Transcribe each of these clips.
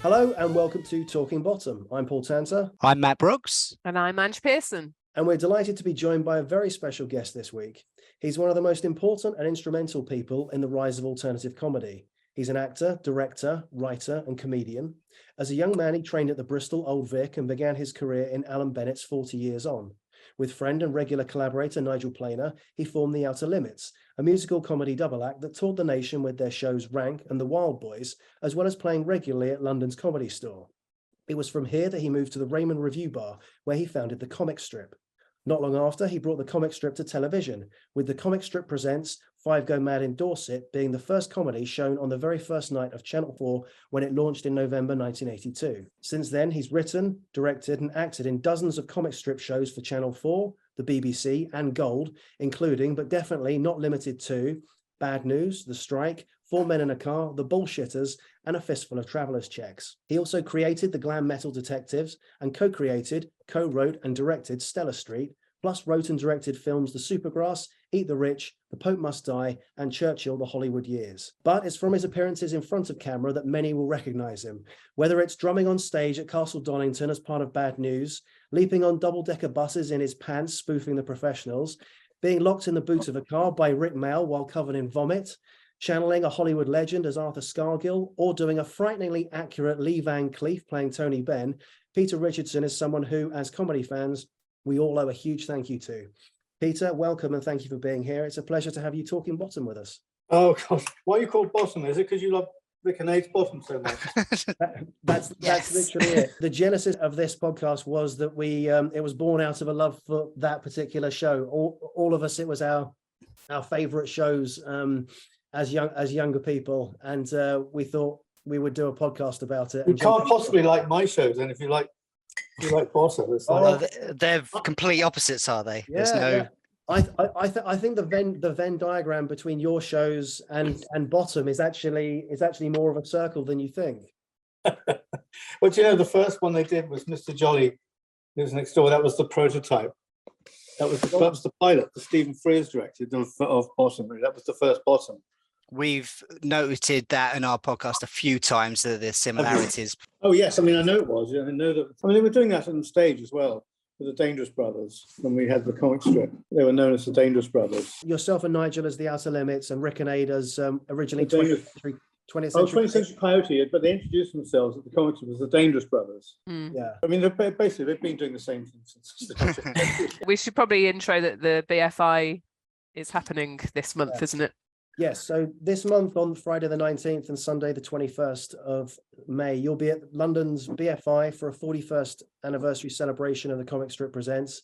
Hello and welcome to Talking Bottom. I'm Paul Tanter. I'm Matt Brooks. And I'm Ange Pearson. And we're delighted to be joined by a very special guest this week. He's one of the most important and instrumental people in the rise of alternative comedy. He's an actor, director, writer and comedian. As a young man, he trained at the Bristol Old Vic and began his career in Alan Bennett's 40 Years On. With friend and regular collaborator Nigel Planer, he formed The Outer Limits, a musical comedy double act that toured the nation with their shows Rank and The Wild Boys, as well as playing regularly at London's Comedy Store. It was from here that he moved to the Raymond Review Bar, where he founded the comic strip. Not long after, he brought the comic strip to television, with The Comic Strip Presents Five Go Mad in Dorset being the first comedy shown on the very first night of Channel 4 when it launched in November 1982. Since then, he's written, directed and acted in dozens of comic strip shows for Channel 4, the BBC and Gold, including, but definitely not limited to, Bad News, The Strike, Four Men in a Car, The Bullshitters, and A Fistful of Travellers Cheques. He also created the Glam Metal Detectives and co-created, co-wrote and directed Stella Street, plus wrote and directed films The Supergrass, Eat the Rich, The Pope Must Die, and Churchill, The Hollywood Years. But it's from his appearances in front of camera that many will recognise him, whether it's drumming on stage at Castle Donington as part of Bad News, leaping on double-decker buses in his pants spoofing The Professionals, being locked in the boot of a car by Rick Mail while covered in vomit, channeling a Hollywood legend as Arthur Scargill, or doing a frighteningly accurate Lee Van Cleef playing Tony Benn. Peter Richardson is someone who, as comedy fans, we all owe a huge thank you to. Peter, welcome and thank you for being here. It's a pleasure to have you talking bottom with us. Oh, God. Why are you called Bottom? Is it because you love Rik and Ade's Bottom so much? That's literally it. The genesis of this podcast was that it was born out of a love for that particular show. All of us, it was our favourite shows as younger people, and we thought we would do a podcast about it. You can't possibly like my shows, and if you like Bottom, it's like... They're complete opposites, are they? Yeah. I think the Venn diagram between your shows and Bottom is actually more of a circle than you think. Well, the first one they did was Mr. Jolly, who was next door. That was the prototype. That was the pilot that Stephen Frears directed of Bottom. That was the first Bottom. We've noted that in our podcast a few times, the similarities. Oh, yes. I mean, I know it was. I know that. I mean, they were doing that on stage as well with the Dangerous Brothers when we had the comic strip. They were known as the Dangerous Brothers. Yourself and Nigel as the Outer Limits, and Rik and Ade as originally 20th Century Coyote, but they introduced themselves at the comic strip as the Dangerous Brothers. Yeah. I mean, they've been doing the same thing since. We should probably intro that the BFI is happening this month, isn't it? Yes, so this month on Friday the 19th and Sunday the 21st of May, you'll be at London's BFI for a 41st anniversary celebration of the Comic Strip Presents.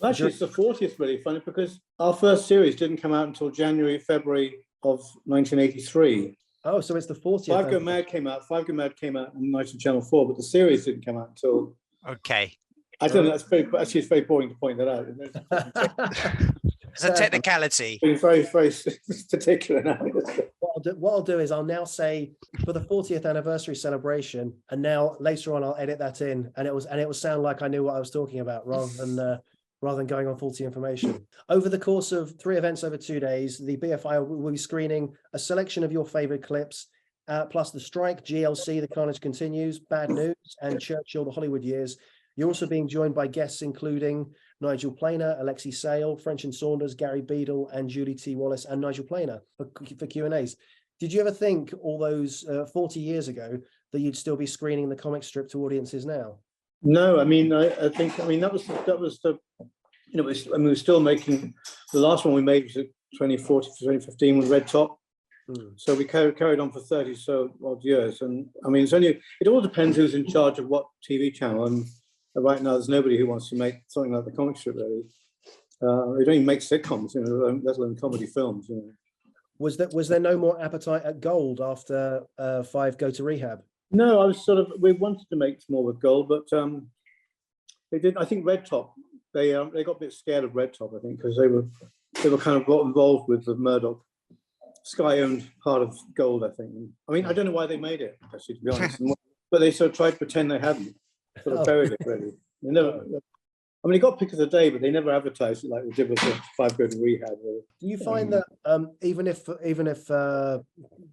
Actually, it's the 40th, really funny, because our first series didn't come out until February of 1983. Oh, so it's the 40th. Five Go Mad came out on Night on Channel 4, but the series didn't come out until... Okay. I don't know, it's very boring to point that out, isn't it? It's a technicality. Being very, very particular now. What I'll do is I'll now say for the 40th anniversary celebration, and now later on I'll edit that in, and it will sound like I knew what I was talking about rather than going on faulty information. Over the course of 3 events over 2 days, the BFI will be screening a selection of your favourite clips, plus The Strike, GLC, The Carnage Continues, Bad News, and Churchill, The Hollywood Years. You're also being joined by guests including Nigel Planer, Alexi Sale, French and Saunders, Gary Beadle, and Julie T. Wallace, and Nigel Planer for Q&As. Did you ever think all those 40 years ago that you'd still be screening the comic strip to audiences now? No, I mean, I think that was the we were still making, the last one we made was 2015 with Red Top. So we carried on for 30 so odd years, and I mean, it all depends who's in charge of what TV channel. And right now, there's nobody who wants to make something like the comic strip, really. They don't even make sitcoms, let alone comedy films. Was there no more appetite at Gold after Five Go to Rehab? No, we wanted to make more with Gold, but they didn't. I think Red Top, they got a bit scared of Red Top, I think, because they were kind of involved with the Murdoch. Sky owned part of Gold, I think. I mean, I don't know why they made it, actually, to be honest. But they sort of tried to pretend they hadn't. Sort of buried it, really. I mean, he got pick of the day, but they never advertised it like we did with the 5 Go to Rehab. Do you find that even if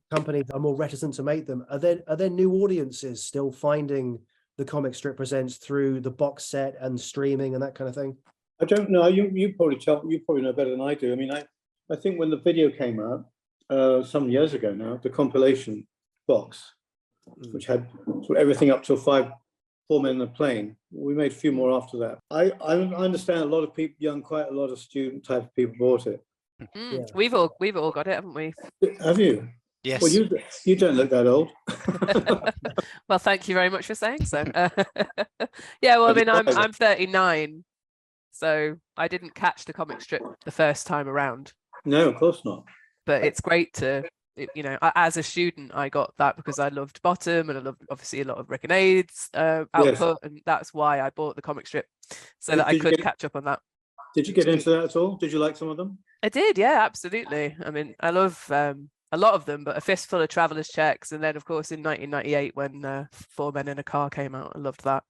companies are more reticent to make them, are there new audiences still finding the comic strip presents through the box set and streaming and that kind of thing? I don't know. You probably know better than I do. I mean, I think when the video came out some years ago now, the compilation box, which had sort of everything up till 4 Men in a Plane. We made a few more after that. I understand a lot of people, quite a lot of student type of people bought it. Yeah. We've all got it, haven't we? Have you? Yes. Well, you don't look that old. Well, thank you very much for saying so. Yeah, well, I mean, I'm 39, so I didn't catch the comic strip the first time around. No, of course not. But it's great to, as a student, I got that because I loved Bottom and I loved obviously a lot of Rik and Ade's output, and that's why I bought the comic strip so that I could catch up on that. Did you get into that at all? Did you like some of them? I did, yeah, absolutely. I mean, I love a lot of them, but A Fistful of Travellers Cheques, and then of course in 1998 when 4 Men in a Car came out, I loved that.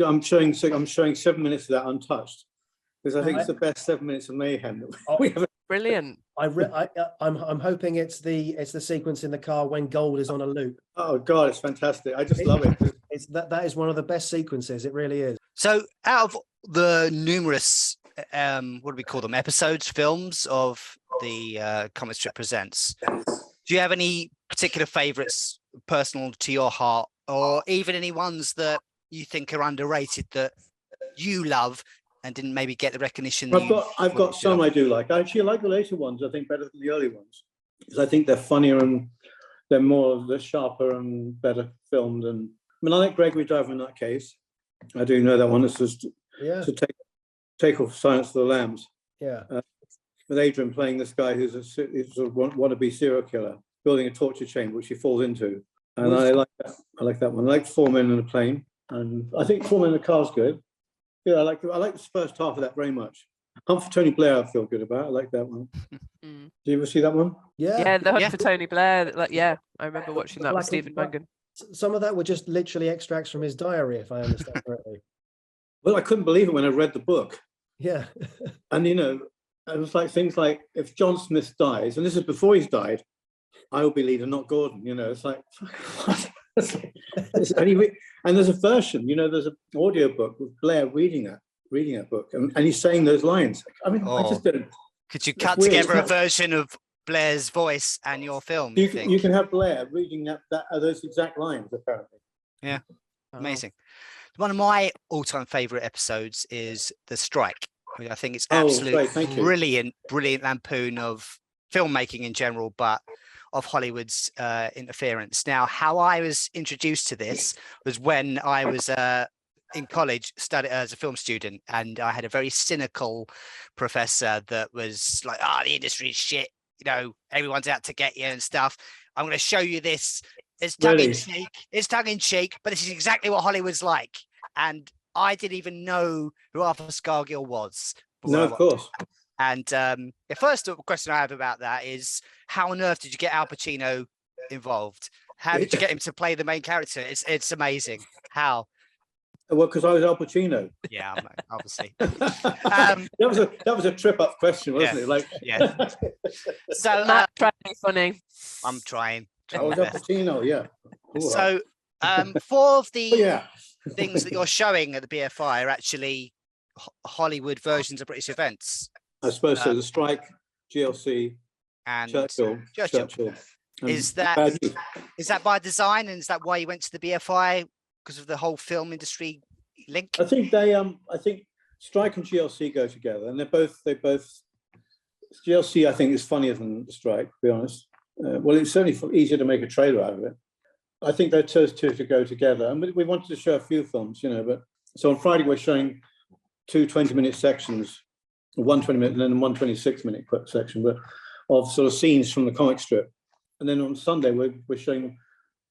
I'm showing 7 minutes of that untouched because I think it's the best 7 minutes of mayhem that we ever. Brilliant. I'm hoping it's the sequence in the car when Gold is on a loop. Oh God, it's fantastic! I just love it. That is one of the best sequences. It really is. So, out of the numerous, what do we call them, episodes, films of the comic strip presents, do you have any particular favourites personal to your heart, or even any ones that you think are underrated that you love and didn't maybe get the recognition? I've got some I do like. I actually like the later ones. I think better than the early ones because I think they're funnier and they're sharper and better filmed. And I mean, I like Gregory Driver in that case. I do know that one. This is to take off Silence of the Lambs. Yeah. With Adrian playing this guy who's a sort of wannabe serial killer, building a torture chamber which he falls into. And I like that. I like that one. I like 4 Men in a Plane, and I think 4 Men in a Car is good. Yeah, I like the first half of that very much. Hunt for Tony Blair, I feel good about. I like that one. Do you ever see that one? Yeah, the Hunt for Tony Blair. I remember watching that with Stephen Mangan. Some of that were just literally extracts from his diary, if I understand correctly. Well, I couldn't believe it when I read the book. Yeah. And it was like things like, if John Smith dies, and this is before he's died, I will be leader, not Gordon. It's like, what? And there's a version, there's an audio book with Blair reading that book, and he's saying those lines. I mean, I just don't. Could you cut together a version of Blair's voice and your film? You can have Blair reading those exact lines, apparently. Yeah, amazing. One of my all-time favourite episodes is The Strike. I think it's absolutely brilliant lampoon of filmmaking in general, but of Hollywood's interference. Now, how I was introduced to this was when I was in college, studied as a film student, and I had a very cynical professor that was like, the industry is shit, everyone's out to get you and stuff. I'm going to show you this. It's tongue in cheek, but this is exactly what Hollywood's like. And I didn't even know who Arthur Scargill was. No, of course. And the first question I have about that is, how on earth did you get Al Pacino involved? How did you get him to play the main character? It's amazing. How? Well, because I was Al Pacino. Yeah, obviously. That was a trip-up question, wasn't it? Like, yeah. So Matt, try to be funny. I'm trying. I was Al Pacino, yeah. So 4 of the things that you're showing at the BFI are actually Hollywood versions of British events. I suppose so. The Strike, GLC, and Churchill. Is that by design, and is that why you went to the BFI, because of the whole film industry link? I think I think Strike and GLC go together, and they both. GLC, I think, is funnier than the Strike, to be honest. Well, it's certainly easier to make a trailer out of it. I think those two to go together, and we wanted to show a few films, but so on Friday we're showing 2 20-minute sections, one 20-minute and then one 26-minute section, but of sort of scenes from the comic strip. And then on Sunday we're showing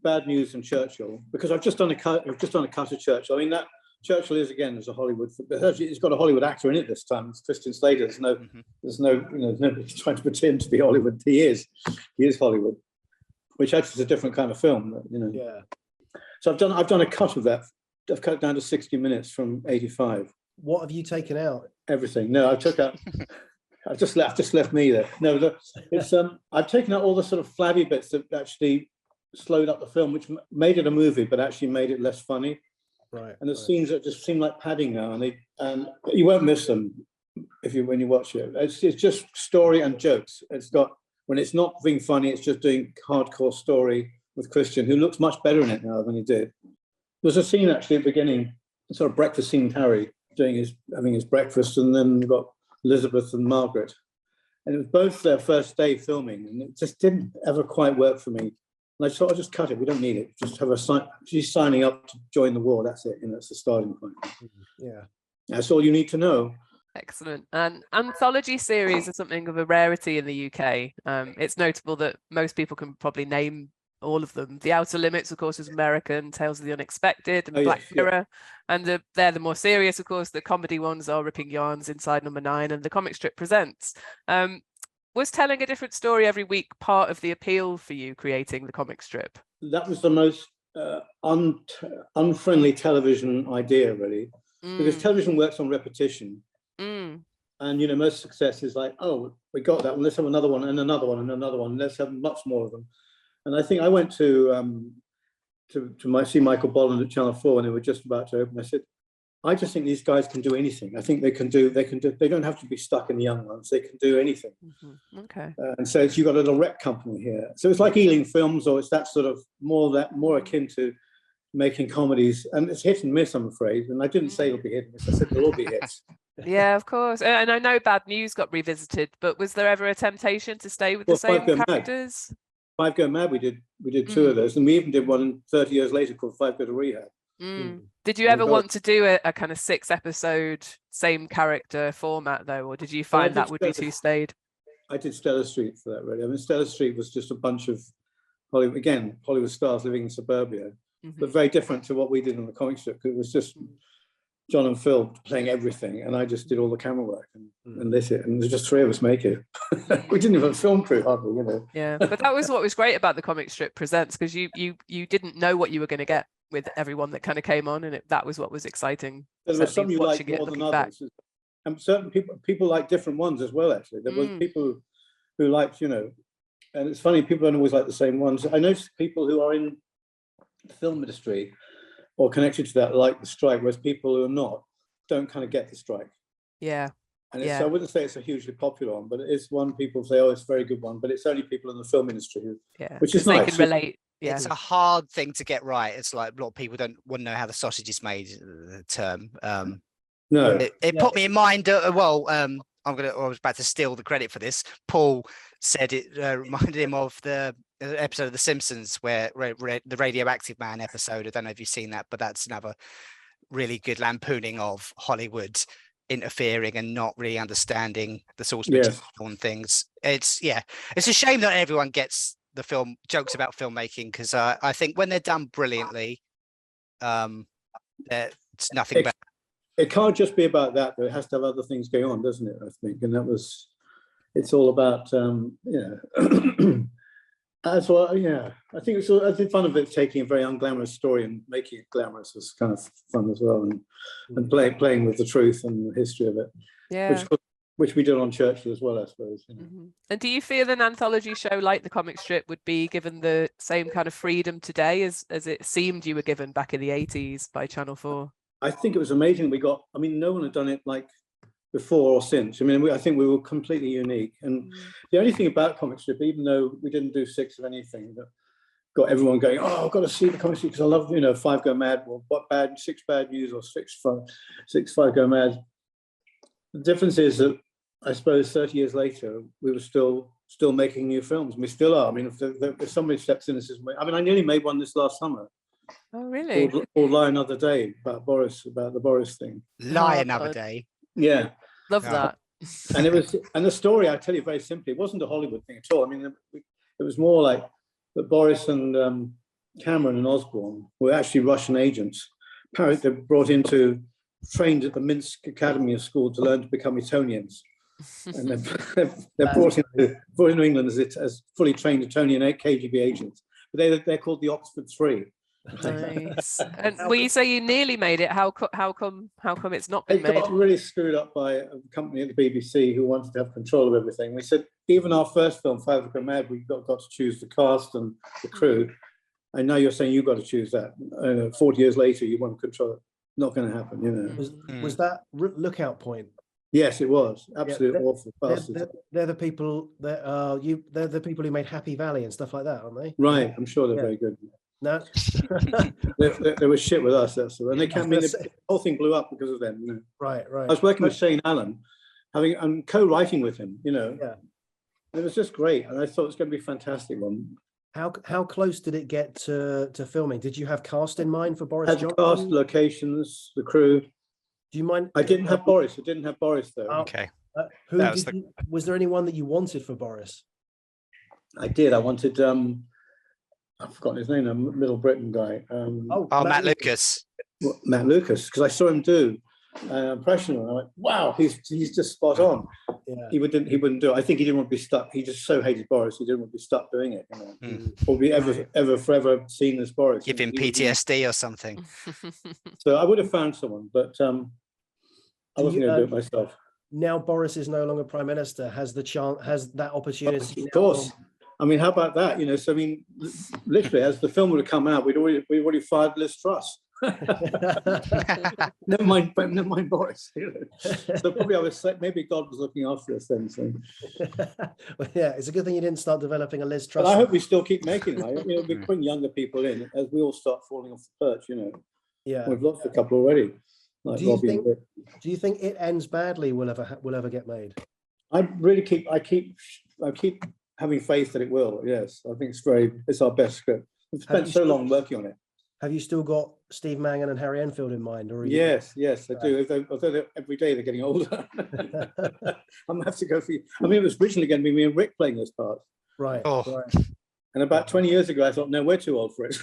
Bad News and Churchill, because I've just done a cut of Churchill. I mean, that Churchill is a Hollywood, it's got a Hollywood actor in it this time. It's Christian Slater. There's no trying to pretend to be Hollywood. He is Hollywood, which actually is a different kind of film. Yeah. So I've done a cut of that. I've cut it down to 60 minutes from 85. What have you taken out? Everything. No, I took out. I've just left me there. No, look, it's I've taken out all the sort of flabby bits that actually slowed up the film, which made it a movie, but actually made it less funny. Right. And the scenes that just seem like padding now, and you won't miss them when you watch it. It's just story and jokes. When it's not being funny, it's just doing hardcore story with Christian, who looks much better in it now than he did. There's a scene actually at the beginning, a sort of breakfast scene with Harry having his breakfast, and then we've got Elizabeth and Margaret. And it was both their first day filming, and it just didn't ever quite work for me. And I thought, I'll just cut it. We don't need it. Just have she's signing up to join the war. That's it. That's the starting point. Yeah. That's all you need to know. Excellent. And anthology series are something of a rarity in the UK. It's notable that most people can probably name all of them. The Outer Limits, of course, is American, Tales of the Unexpected, and Black Mirror. And they're the more serious, of course. The comedy ones are Ripping Yarns, Inside Number 9, and The Comic Strip Presents. Was telling a different story every week part of the appeal for you creating the comic strip? That was the most unfriendly television idea, really, because television works on repetition. And most success is like, oh, we got that one, let's have another one and another one and another one, let's have much more of them. And I think I went to see Michael Bolland at Channel 4 when they were just about to open. I said, I just think these guys can do anything. I think they don't have to be stuck in the young ones. They can do anything. Okay. And so you've got a little rec company here. So it's like Ealing Films, or it's that sort of more akin to making comedies. And it's hit and miss, I'm afraid. And I didn't say it'll be hit and miss. I said they'll all be hits. Yeah, of course. And I know Bad News got revisited, but was there ever a temptation to stay with the same characters? Five Go Mad, we did two of those, and we even did one 30 years later called Five Go to Rehab. Did you ever want to do a kind of 6-episode same character format though, or did you find that would be too staid? I did Stella Street for that, really. I mean, Stella Street was just a bunch of Hollywood stars living in suburbia, but very different to what we did on the comic strip. It was just John and Phil playing everything, and I just did all the camera work and lit it, and there's just three of us make it. We didn't even have a film crew, hardly, Yeah, but that was what was great about the Comic Strip Presents, because you didn't know what you were going to get with everyone that kind of came on, and that was what was exciting. There were some you liked more than others, and certain people like different ones as well. Actually, there were people who liked, and it's funny, people don't always like the same ones. I know people who are in the film industry or connected to that like the strike, whereas people who are not don't kind of get the strike. Yeah. And I wouldn't say it's a hugely popular one, but it is one people say, oh, it's a very good one, but it's only people in the film industry which is nice. They can relate. Yeah. It's a hard thing to get right. It's like a lot of people don't want to know how the sausage is made, the term. No. It put me in mind, I was about to steal the credit for this. Paul said it reminded him of the episode of The Simpsons where the Radioactive Man episode. I don't know if you've seen that, but that's another really good lampooning of Hollywood interfering and not really understanding the source material on things. It's a shame that everyone gets the film jokes about filmmaking, because I think when they're done brilliantly, it's nothing better. It can't just be about that, but it has to have other things going on, doesn't it? I think, and it's all about as well. Yeah, I think I did fun of it, taking a very unglamorous story and making it glamorous was kind of fun as well, and playing with the truth and the history of it. Yeah. Which we did on Churchill as well, I suppose. And do you feel an anthology show like the comic strip would be given the same kind of freedom today as it seemed you were given back in the 80s by Channel 4? I think it was amazing. No one had done it like before or since. I think we were completely unique. And the only thing about comic strip, even though we didn't do 6 of anything, that got everyone going, oh, I've got to see the comic strip because I love, 5 Go Mad, or 6 Bad News, or 6 5 Go Mad. The difference is that I suppose 30 years later, we were still making new films. We still are. If somebody steps in and says, I nearly made one this last summer. Oh, really? Or Lie Another Day, about the Boris thing. Lie Another Day. Yeah. Love that. And the story, I tell you very simply, it wasn't a Hollywood thing at all. It was more like that Boris and Cameron and Osborne were actually Russian agents. Apparently, they brought trained at the Minsk Academy of School to learn to become Etonians. And they're brought into England as fully trained Etonian KGB agents. But they're called the Oxford Three. Nice. And well, you say you nearly made it. How come it's not been made? It got really screwed up by a company at the BBC who wanted to have control of everything. We said, even our first film, Five Go Mad, we got to choose the cast and the crew. And now you're saying you've got to choose that. 40 years later, you want to control it. Not going to happen, you know. Was that Lookout Point? Yes, it was. Absolutely awful. They're the people that they're the people who made Happy Valley and stuff like that, aren't they? Right. I'm sure they're very good. No, they were shit with us. And they can't mean the whole thing blew up because of them. You know? Right. I was working with Shane Allen, and co-writing with him. You know, it was just great, and I thought it was going to be a fantastic one. How close did it get to filming? Did you have cast in mind for Boris Johnson? Cast, locations, the crew. Do you mind? I didn't have Boris. I didn't have Boris though. Okay. Was there anyone that you wanted for Boris? I did. I wanted. I've forgotten his name. A Middle Britain guy. Matt Lucas. Matt Lucas, because I saw him do impression, and I went, "Wow, he's just spot on." Yeah. He wouldn't do it. I think he didn't want to be stuck. He just so hated Boris. He didn't want to be stuck doing it. You know? Or be ever forever seen as Boris. Give him PTSD or something. So I would have found someone, but I wasn't going to do it myself. Now Boris is no longer Prime Minister. Has that opportunity? Of course. I mean, how about that? You know, so I mean, literally, as the film would have come out, we already fired Liz Truss. never mind Boris. You know. So probably I was like, maybe God was looking after us then. So. Well, yeah, it's a good thing you didn't start developing a Liz Truss. But I hope we still keep making it. You know, we bring younger people in as we all start falling off the perch. You know, yeah, we've lost a couple already. Like do you think It Ends Badly will ever get made? I keep having faith that it will. Yes, I think it's our best script. We've spent so long working on it. Have you still got Steve Mangan and Harry Enfield in mind? Or yes, I do. Although every day they're getting older. I'm gonna have to go for. I mean, it was originally going to be me and Rik playing this part. Right. Right. And about 20 years ago, I thought, no, we're too old for it.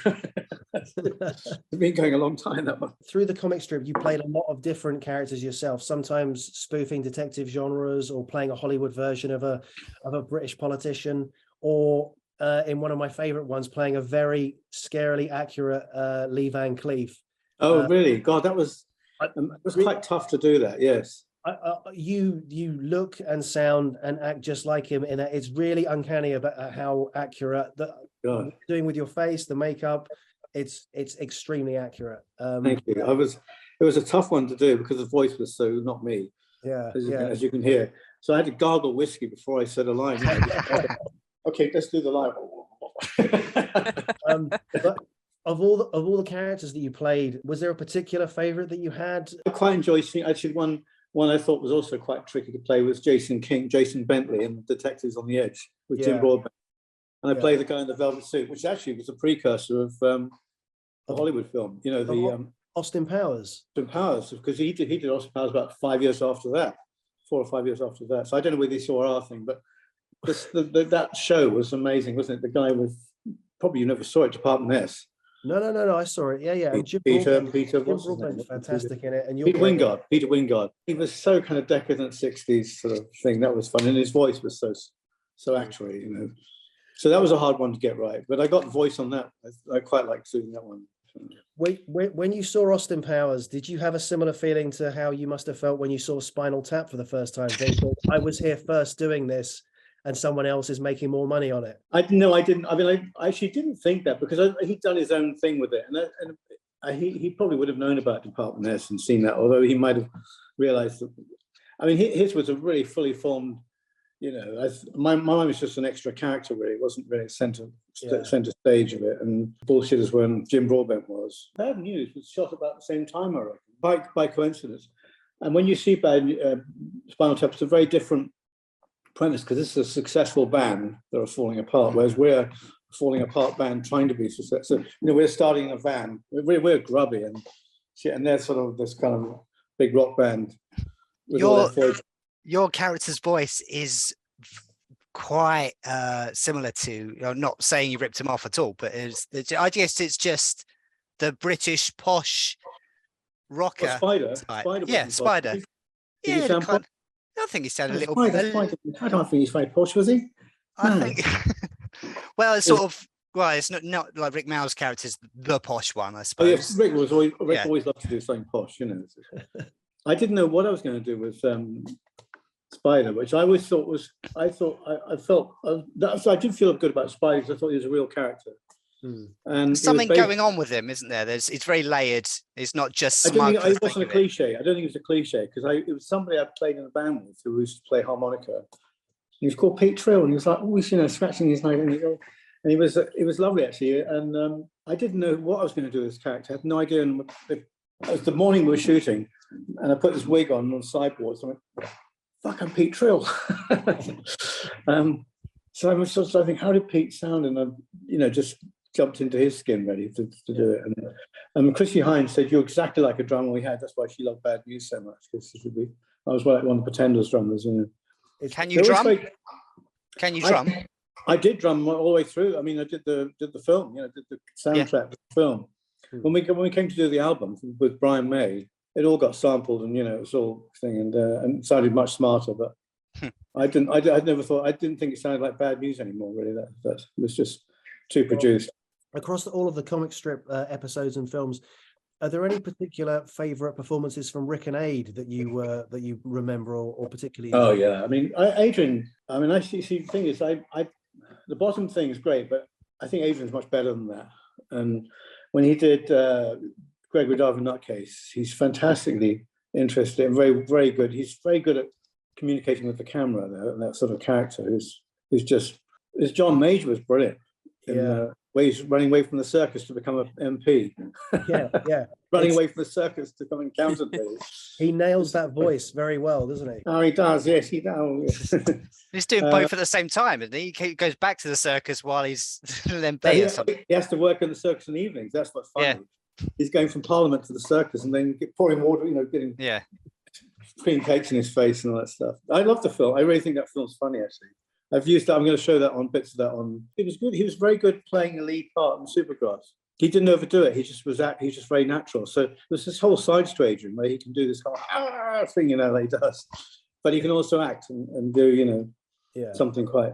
It's been going a long time, that one. Through the comic strip, you played a lot of different characters yourself, sometimes spoofing detective genres or playing a Hollywood version of a British politician, or in one of my favorite ones, playing a very scarily accurate Lee Van Cleef. Oh, really? God, it was quite tough to do that, yes. You look and sound and act just like him in that. It's really uncanny about how accurate doing with your face, the makeup. It's extremely accurate. Thank you. It was a tough one to do because the voice was so not me. Yeah, as you can hear. So I had to gargle whiskey before I said a line. Okay, let's do the line. But of all the characters that you played, was there a particular favorite that you had? I quite enjoyed seeing. Actually, one I thought was also quite tricky to play was Jason Bentley in Detectives on the Edge with Jim Broadbent. And I played the guy in the velvet suit, which actually was a precursor of the Hollywood film. You know, the Austin Powers. Austin Powers, because he did Austin Powers about 5 years after that, 4 or 5 years after that. So I don't know whether you saw our thing, but that show was amazing, wasn't it? The guy with, probably you never saw it, Department S. No, I saw it. Yeah. And Peter, Jim Broadbent, fantastic in it. And Peter Wingard. He was so kind of decadent 60s sort of thing. That was fun. And his voice was so actually, you know. So that was a hard one to get right. But I got the voice on that. I quite liked doing that one. When you saw Austin Powers, did you have a similar feeling to how you must have felt when you saw Spinal Tap for the first time? I was here first doing this, and someone else is making more money on it. I didn't. I mean, I actually didn't think that because he'd done his own thing with it, and he probably would have known about Department S and seen that, although he might have realised that. I mean, his was a really fully formed. You know, mine was just an extra character. Really, it wasn't really center stage of it. And bullshitters when Jim Broadbent was. Bad News was shot about the same time, I reckon, by coincidence. And when you see Spinal Tap, it's a very different premise because this is a successful band that are falling apart, whereas we're a falling apart band trying to be successful. So, you know, we're starting a band. We're grubby and shit, and they're sort of this kind of big rock band. Your character's voice is quite similar to, not saying you ripped him off at all, but I guess it's just the British posh rocker. Spider. Yeah, Spider. Yeah, I think he sounded a little bit. I don't think he's very posh, was he? I think. Well, it's sort of well, it's not like Rick Mayall's character is the posh one, I suppose. Oh yes, Rick always loved to do something posh, you know. I didn't know what I was going to do with Spider, which I always thought was. I did feel good about Spider because I thought he was a real character. And there's something going on with him, isn't there? It's very layered. It's not just smug. It wasn't a cliche. I don't think it was a cliche because it was somebody I'd played in a band with who used to play harmonica. He was called Pete Trill, and he was like always, scratching his nose, and it was lovely actually. And I didn't know what I was going to do with this character. I had no idea. And it was the morning we were shooting, and I put this wig on sideboards. I went, "Fuck, I'm Pete Trill." So I was sort of thinking, how did Pete sound? And I, just jumped into his skin ready to do it. And Chrissy Hines said, "You're exactly like a drummer we had. That's why she loved Bad News so much." Because I was like one of the Pretenders drummers. Can you drum? Can you drum? I did drum all the way through. I mean, I did the film. Did the soundtrack of the film. When we came to do the album with Brian May, it all got sampled, and it was all thing, and sounded much smarter. But I didn't think it sounded like Bad News anymore. Really, that was just too produced. Across all of the comic strip episodes and films, are there any particular favourite performances from Rik and Ade that you remember or particularly? Oh yeah, I mean Adrian. I mean, I see. The thing is, the bottom thing is great, but I think Adrian's much better than that. And when he did Gregory Darvin Nutcase, he's fantastically interested and very, very good. He's very good at communicating with the camera, though, and that sort of character who's just. As John Major was brilliant. Where he's running away from the circus to become an MP. Yeah. Running away from the circus to become an accountant. He nails that voice very well, doesn't he? Oh, he does. Yes, he does. He's doing both at the same time, isn't he? He goes back to the circus while he's an MP or something. He has to work in the circus in the evenings. That's what's funny. Yeah. He's going from Parliament to the circus and then pouring water, getting cream cakes in his face and all that stuff. I love the film. I really think that film's funny, actually. I've used that. I'm going to show that on bits of that on. It was good. He was very good playing the lead part in Supergrass. He didn't overdo it. He just was he's just very natural. So there's this whole side to Adrian where he can do this whole thing, that he does. But he can also act and do, something quite.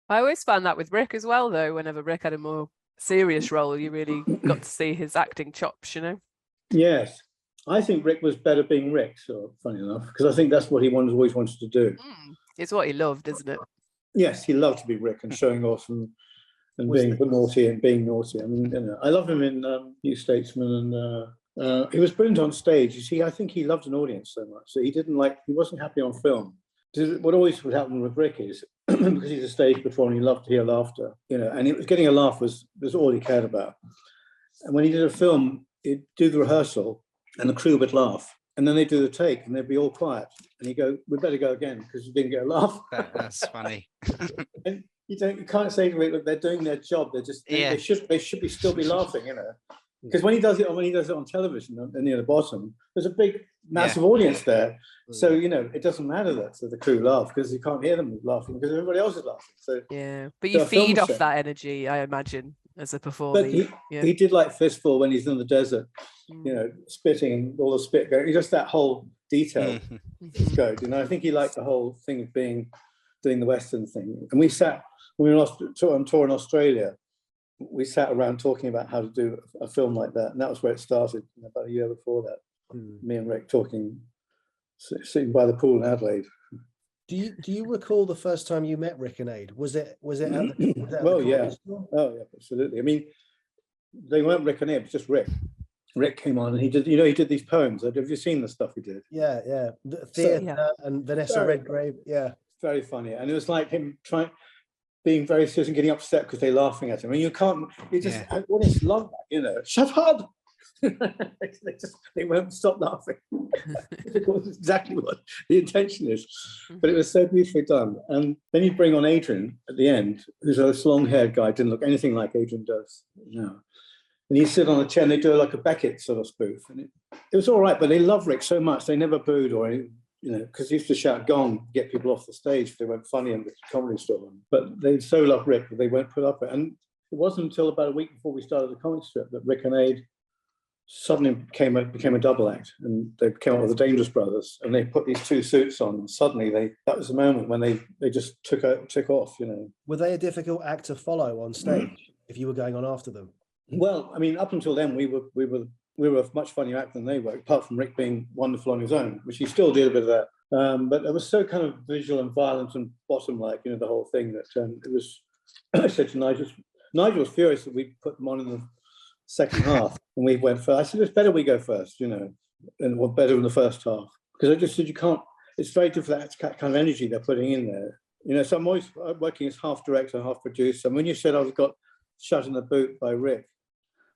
I always found that with Rik as well, though. Whenever Rik had a more serious role, you really got to see his acting chops, Yes. I think Rik was better being Rik, funny enough, because I think that's what he always wanted to do. It's what he loved, isn't it? Yes, he loved to be Rik and showing off and being naughty and being naughty. I mean, I love him in New Statesman, and he was brilliant on stage. You see, I think he loved an audience so much that he wasn't happy on film. What always would happen with Rik is because he's a stage performer and he loved to hear laughter, and it was getting a laugh was all he cared about. And when he did a film, he'd do the rehearsal and the crew would laugh. And then they do the take, and they'd be all quiet. And he'd go, "We better go again because you didn't get a laugh." That's funny. And you can't say to it, "Look, they're doing their job. They're just they should still be laughing," Because when he does it on television, near the bottom, there's a big, massive audience there. So it doesn't matter that the crew laugh because you can't hear them laughing because everybody else is laughing. So but you feed off that energy, I imagine, as a performer. But he did like Fistful when he's in the desert, spitting and all the spit going. Just that whole detail is good. I think he liked the whole thing of doing the Western thing. And we sat when we were on tour in Australia. We sat around talking about how to do a film like that, and that was where it started. About a year before that, me and Rik talking, sitting by the pool in Adelaide. Do you recall the first time you met Rik and Ade? Was it at the well, yeah. Oh, yeah, absolutely. I mean, they weren't Rik and Ade, it was just Rik. Rik came on and he did, he did these poems. Have you seen the stuff he did? Yeah. The theatre and Vanessa Redgrave. Yeah. Very funny. And it was like him being very serious and getting upset because they're laughing at him. I mean, what is love like, shut up. they won't stop laughing. It was exactly what the intention is, but it was so beautifully done. And then you bring on Adrian at the end, who's this long-haired guy, didn't look anything like Adrian does now. And he sit on a chair and they do like a Beckett sort of spoof, and it was all right. But they love Rik so much they never booed or because he used to shout "gong" get people off the stage if they weren't funny in the comedy store. But they so love Rik that they won't put up with it. And it wasn't until about a week before we started the comic strip that Rik and Ade suddenly became a double act, and they came up with the Dangerous Brothers, and they put these two suits on, and suddenly that was the moment when they just took off. Were they a difficult act to follow on stage? if you were going on after them? Well, I mean, up until then, we were a much funnier act than they were, apart from Rik being wonderful on his own, which he still did a bit of that. But it was so kind of visual and violent and bottom-like, you know, the whole thing, that it was. I said to Nigel was furious that we put them on in the second half, and we went first. I said, it's better we go first, you know, and we're better in the first half, because I just said you can't. It's very different, that kind of energy they're putting in there. You know, so I'm always working as half director, half producer. And when you said I got shut in the boot by Rik,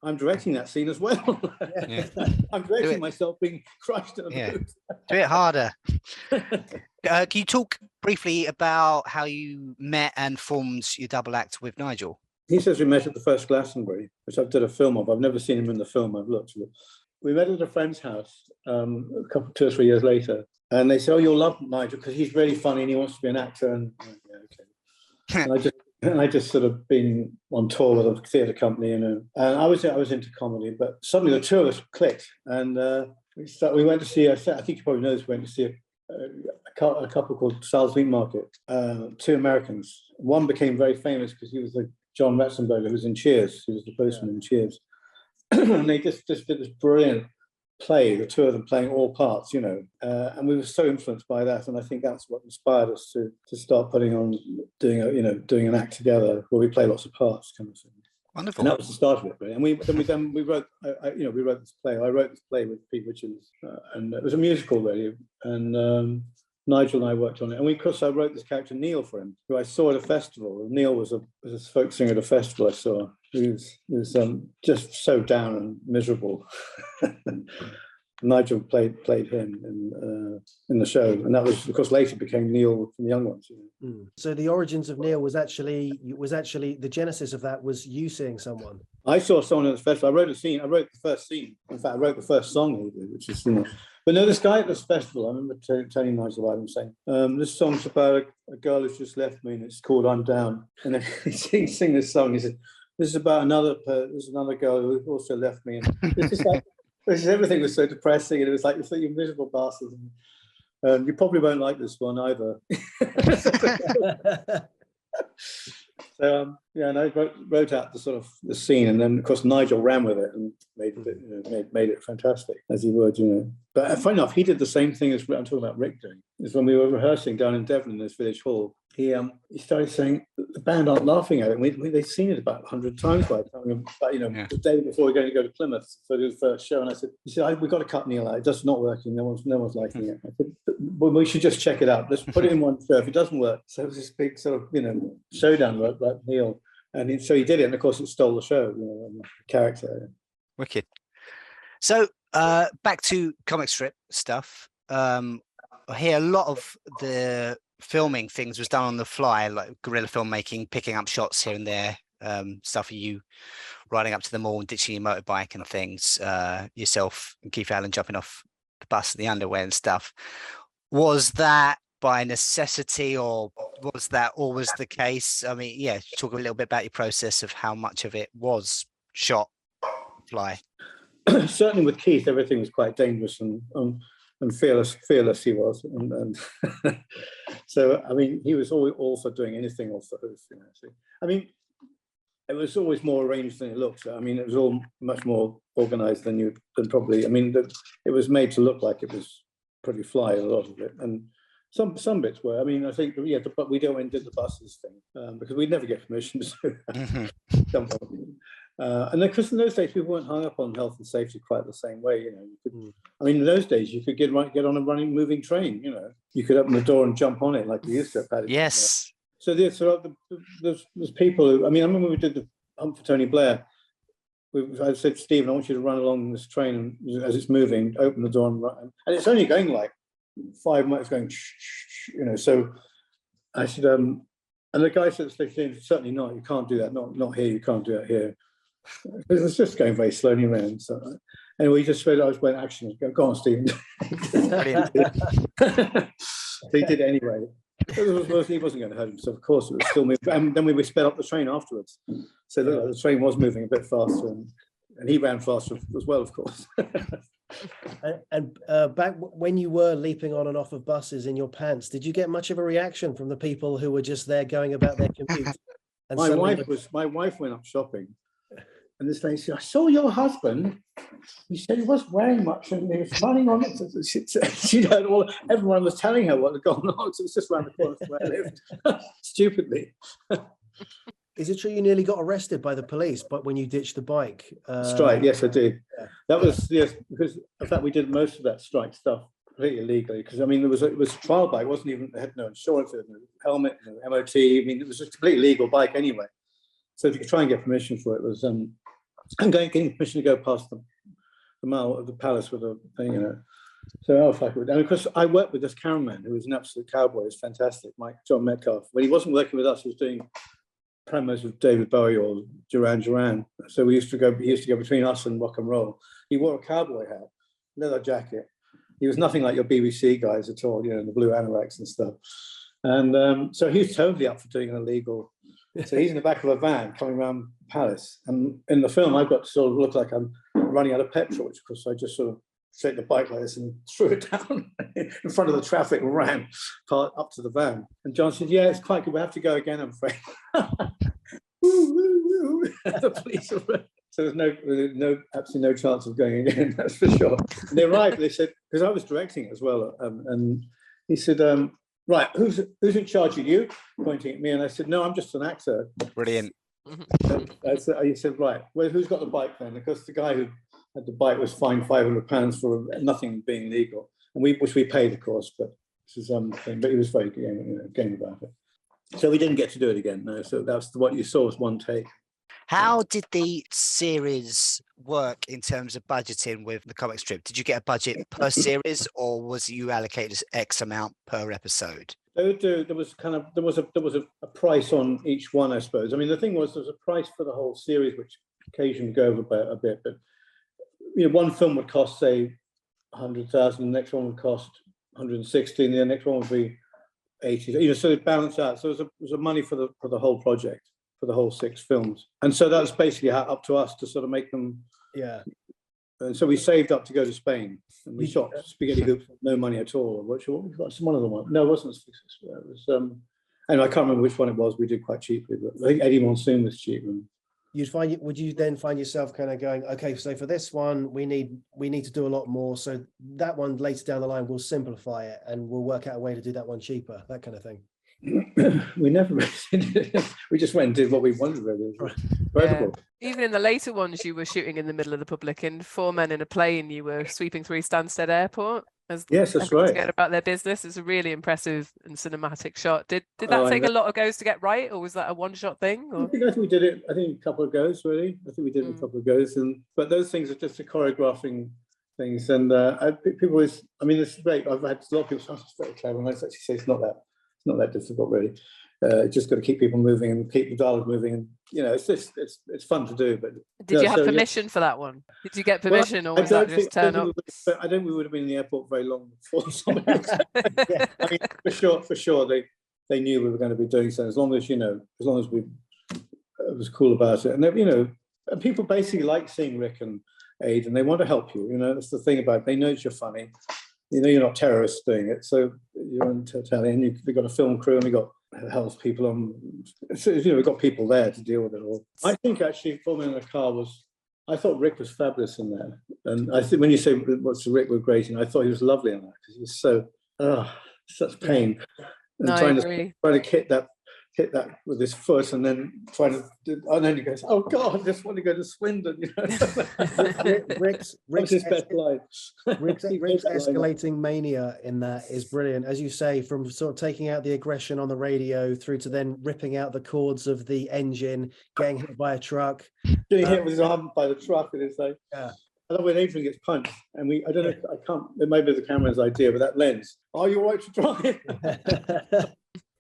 I'm directing that scene as well. Yeah. I'm directing myself being crushed in the boot. Do it harder. Can you talk briefly about how you met and formed your double act with Nigel? He says we met at the first Glastonbury, which I've done a film of. I've never seen him in the film. I've looked at it. We met at a friend's house 2 or 3 years later. And they said, "Oh, you'll love Nigel because he's really funny and he wants to be an actor." And yeah, okay. and I just sort of been on tour with a theatre company, you know. And I was into comedy, but suddenly the two of us clicked, and we went to see. I think you probably know this. We went to see a couple called Sal's Meat Market. 2 Americans. One became very famous because he was the John Ratzenberger who was in Cheers. He was the postman in Cheers, and they just did this brilliant play, the 2 of them playing all parts, you know, and we were so influenced by that, and I think that's what inspired us to start doing an act together where we play lots of parts, kind of thing. Wonderful. And that was the start of it, really. And we wrote this play. I wrote this play with Peter Richardson, and it was a musical, really. And Nigel and I worked on it, and I wrote this character Neil for him, who I saw at a festival. Neil was a folk singer at a festival I saw. He was just so down and miserable. Nigel played him in the show, and that was, of course, later became Neil from the Young Ones. You know? So the origins of Neil was actually the genesis of that was you seeing someone. I saw someone at the festival. I wrote the first scene. In fact, I wrote the first song he did, which is, you know. But no, this guy at this festival, I remember telling Nigel about him saying, "This song's about a girl who's just left me, and it's called I'm Down." And then he sing this song. He said, "This is about another girl who also left me." And it's just like, everything was so depressing, and it was like, you miserable bastard. And you probably won't like this one either. So and I wrote out the scene, and then of course Nigel ran with it and made it fantastic, as he would, you know. But funny enough, he did the same thing as I'm talking about Rik doing. Is when we were rehearsing down in Devon in this village hall, he started saying the band aren't laughing at it. They've seen it about 100 times by the time, the day before we're going to go to Plymouth for the first show. And he said, we've got to cut Neil out. It's just not working. No one's liking it. I said, well, we should just check it out. Let's put it in one show. If it doesn't work, so it was this big sort of showdown about Neil. And so he did it, and of course it stole the show, and the character. Wicked. So back to comic strip stuff. I hear a lot of the filming things was done on the fly, like guerrilla filmmaking, picking up shots here and there, stuff of you riding up to the mall and ditching your motorbike and things, yourself and Keith Allen jumping off the bus in the underwear and stuff. Was that by necessity, or was that always the case? I mean, talk a little bit about your process of how much of it was shot fly. Certainly with Keith, everything was quite dangerous and fearless he was, and so I mean, he was always also doing anything off the hoof. I mean, it was always more arranged than it looked. I mean, it was all much more organised than probably. I mean, it was made to look like it was pretty fly, a lot of it, and some bits were. I mean, I think but we did the buses thing because we'd never get permission to jump on. And because in those days people weren't hung up on health and safety quite the same way, I mean, in those days you could get on a moving train. You could open the door and jump on it like we used to at Paddington. Yes. So there's people who. I mean, I remember we did the Hunt for Tony Blair. I said to Stephen, I want you to run along this train, and as it's moving, open the door and run. And it's only going like 5 miles, going, So I said, and the guy said, certainly not. You can't do that. Not here. You can't do that here. It was just going very slowly around. So anyway, I was going action. Go on, Stephen. So he did it anyway. He wasn't going to hurt himself, of course. It was still moving. And then we sped up the train afterwards. So the train was moving a bit faster, and he ran faster as well, of course. And back when you were leaping on and off of buses in your pants, did you get much of a reaction from the people who were just there going about their commute? And my wife went up shopping, and this lady said, "I saw your husband. He said he wasn't wearing much, and he was running on it." She heard everyone was telling her what had gone on. So it was just around the corner from where I lived, stupidly. Is it true you nearly got arrested by the police, but when you ditched the bike? Strike, yes, I did. Yeah. That was because in fact we did most of that strike stuff completely illegally. Because I mean, it was a trial bike. It wasn't even, it had no insurance, it had no helmet, no MOT. I mean, it was a completely legal bike anyway. So if you could try and get permission for it, was and getting permission to go past the mall of the palace with a thing, you know. So I was like, and of course I worked with this cameraman who was an absolute cowboy. It was fantastic, John Metcalf. When he wasn't working with us, he was doing promos with David Bowie or Duran Duran. So he used to go between us and rock and roll. He wore a cowboy hat, leather jacket. He was nothing like your BBC guys at all, you know, the blue anoraks and stuff. And so he was totally up for doing an illegal. So he's in the back of a van coming around Palace. And in the film, I've got to sort of look like I'm running out of petrol, which of course I just sort of take the bike like this and threw it down in front of the traffic and ran up to the van. And John said, "Yeah, it's quite good. We have to go again, I'm afraid." Woo, woo, woo. The police were, so there's absolutely no chance of going again, that's for sure. And they arrived, they said, because I was directing it as well, and he said, "Right, who's in charge of you?" Pointing at me, and I said, "No, I'm just an actor." Brilliant. He said, "Right, well, who's got the bike then?" Because the guy who had the bike was fined £500 for nothing being legal, and which we paid, of course. But this is thing. But he was very game about it. So we didn't get to do it again. No, so that's what you saw was one take. How did the series work in terms of budgeting with the comic strip? Did you get a budget per series, or was you allocated X amount per episode? There was a price on each one, I suppose. I mean, the thing was, there was a price for the whole series, which occasionally go over a bit. But you know, one film would cost, say, 100,000. The next one would cost 160, and the next one would be 80. You know, so it balanced out. So it was a money for the whole project, for the whole 6 films. And so that was basically up to us to sort of make them. Yeah. And so we saved up to go to Spain, and we shot Spaghetti Hoops with no money at all. Which was one of them? No, it wasn't. It was. And I can't remember which one it was. We did quite cheaply, but I think Eddie Monsoon was cheap. Would you then find yourself kind of going, okay, so for this one we need to do a lot more, so that one later down the line we'll simplify it and we'll work out a way to do that one cheaper, that kind of thing? We never we just went and did what we wanted, really. Incredible. Yeah. Even in the later ones, you were shooting in the middle of the public. In 4 Men in a Plane, you were sweeping through Stansted Airport. Yes, that's right. Forget about their business. It's a really impressive and cinematic shot. Did that take a lot of goes to get right, or was that a one-shot thing? Or? I think we did it. I think a couple of goes, really. I think we did a couple of goes, but those things are just the choreographing things. And people always, I mean, it's great. I've had a lot of people say, "Oh, it's very clever," and I actually say it's not that difficult, really. Just got to keep people moving and keep the dialogue moving, and you know, it's fun to do. But did you have permission for that one? Did you get permission, or was that just turn up? I don't think we would have been in the airport very long before somebody. Yeah. I mean, for sure, they knew we were going to be doing so. As long as we was cool about it, and you know, and people basically like seeing Rik and Ade, and they want to help you. You know, that's the thing about it. They know you're funny. You know, you're not terrorists doing it, so you're on telly, and we've got a film crew, and we've got health people on. So, you know, we've got people there to deal with it all. I think actually, For Men in a Car I thought Rik was fabulous in there, and I think when you say what's Rik was great, and I thought he was lovely in that because he was so such pain, and trying to hit that with his foot, and then and then he goes, "Oh God, I just want to go to Swindon." You know, Rik's his best line. Rik's escalating mania in that is brilliant, as you say, from sort of taking out the aggression on the radio through to then ripping out the cords of the engine, getting hit by a truck, getting hit with his arm by the truck, and it's like, yeah. I love when Adrian gets punched, and I don't know, I can't. It may be the camera's idea, but that lens. Are you all right to drive?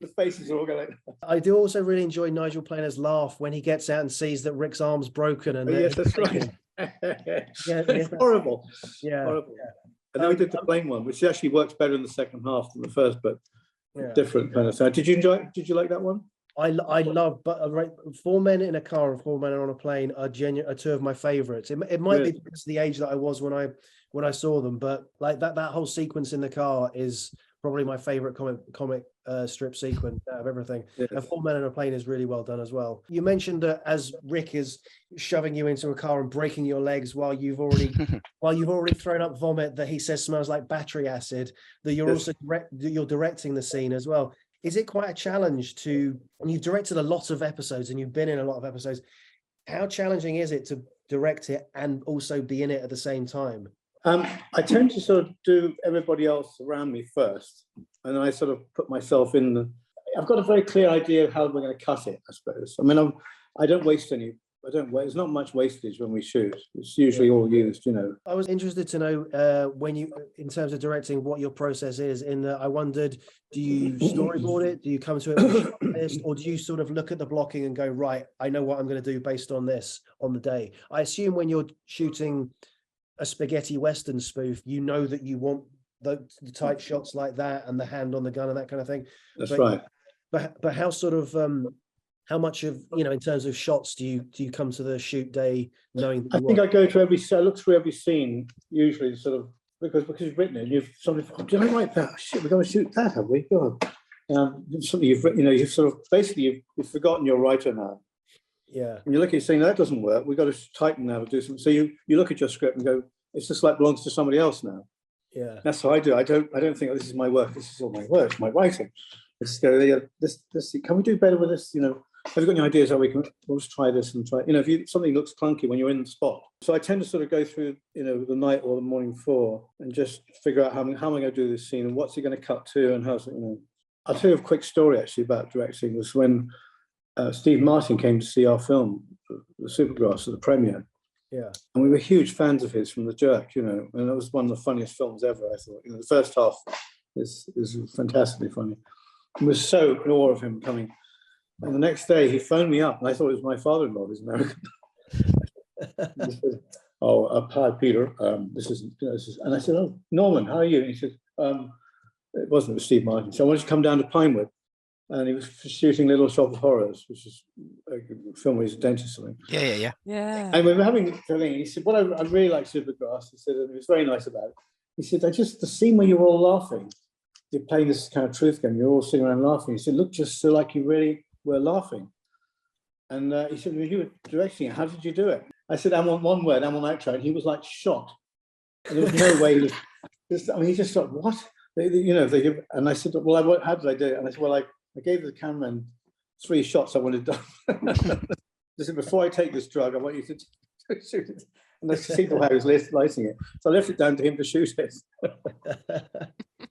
The faces are all going. I do also really enjoy Nigel Planer's laugh when he gets out and sees that Rick's arm's broken. And yes, that's right. It's horrible. Yeah, horrible. Yeah. And then we did the plane one, which actually works better in the second half than the first, but different kind of thing. Did you like that one? I love, but 4 Men in a Car and 4 Men on a Plane are two of my favorites. It might be because of the age that I was when I saw them, but like that whole sequence in the car is probably my favorite comic strip sequence out of everything. Yes. And Four Men and a Plane is really well done as well. You mentioned that as Rik is shoving you into a car and breaking your legs while you've already thrown up vomit that he says smells like battery acid, that you're also you're directing the scene as well. Is it quite a challenge to, and you've directed a lot of episodes and you've been in a lot of episodes, how challenging is it to direct it and also be in it at the same time? I tend to sort of do everybody else around me first, and then I sort of put myself in the, I've got a very clear idea of how we're going to cut it, I suppose. I mean, I don't waste any, there's not much wastage when we shoot. It's usually all used, you know. I was interested to know when you, in terms of directing, what your process is. In that, I wondered, do you storyboard it? Do you come to it with a shot list, or do you sort of look at the blocking and go, right, I know what I'm going to do based on this on the day? I assume when you're shooting a spaghetti western spoof, you know that you want the tight shots like that and the hand on the gun and that kind of thing. That's right. But how sort of how much of, you know, in terms of shots do you come to the shoot day knowing that I think I go to I look through every scene usually, sort of, because you've written it and you've sort of, did I write that? Shit, we're going to shoot that, have we? God. Something you've written, you know, you've sort of basically you've forgotten your writer now. Yeah. And you look at it saying that doesn't work. We've got to tighten now to do something. So you look at your script and go, it's just like belongs to somebody else now. Yeah. That's how I do. I don't think, oh, this is my work. This is all my work. It's my writing. Let's go. This. Can we do better with this? You know, have you got any ideas how we'll just try this and try? You know, if something looks clunky when you're in the spot. So I tend to sort of go through, you know, the night or the morning before and just figure out how am I going to do this scene and what's it going to cut to and how's it, you know. I'll tell you a quick story actually about directing. Was when Steve Martin came to see our film, The Supergrass, at the premiere. Yeah. And we were huge fans of his from The Jerk, you know, and it was one of the funniest films ever, I thought. You know, the first half is fantastically funny. I was so in awe of him coming. And the next day he phoned me up and I thought it was my father-in-law, who's American. He said, hi, Peter. This is, and I said, oh, Norman, how are you? And he said, it was Steve Martin. So I wanted to come down to Pinewood. And he was shooting Little Shop of Horrors, which is a film where he's a dentist or something. Yeah. And we were having a thing. He said, well, I really like Supergrass. He said, and he was very nice about it. He said, the scene where you were all laughing, you're playing this kind of truth game, you're all sitting around laughing. He said, look just so like you really were laughing. And he said, well, you were directing it, how did you do it? I said, I'm on one word, I'm on outro. And he was like shocked. And there was no way he just thought, what? And I said, well, how did I do it? And I said, well, I gave the cameraman 3 shots I wanted done. I said, before I take this drug, I want you to shoot it. And that's see how he was lighting it. So I left it down to him to shoot it.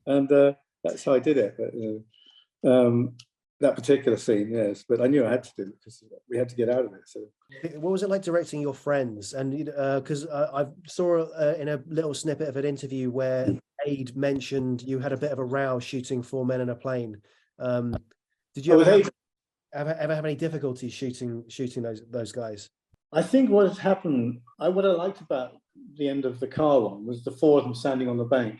And that's how I did it. But, that particular scene, yes. But I knew I had to do it because we had to get out of it. So, what was it like directing your friends? And because I saw in a little snippet of an interview where Ade mentioned you had a bit of a row shooting Four Men and a Plane. Did you ever have any difficulties shooting those guys? I think what had happened, what I liked about the end of the car one was the 4 of them standing on the bank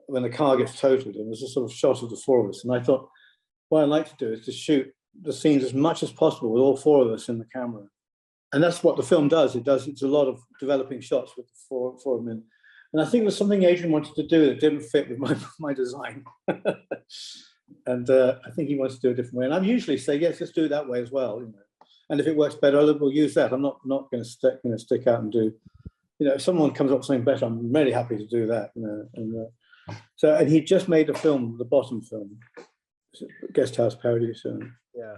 when the car gets totaled, and there's a sort of shot of the 4 of us. And I thought, what I'd like to do is to shoot the scenes as much as possible with all 4 of us in the camera. And that's what the film does. It's a lot of developing shots with the 4 of them in. And I think there's something Adrian wanted to do that didn't fit with my design. And I think he wants to do it a different way. And I usually say, yes, let's do it that way as well. You know? And if it works better, we'll use that. I'm not going to stick out and do, you know, if someone comes up with something better, I'm really happy to do that. You know, and he just made a film, the Bottom film, Guest House Parody. So yeah,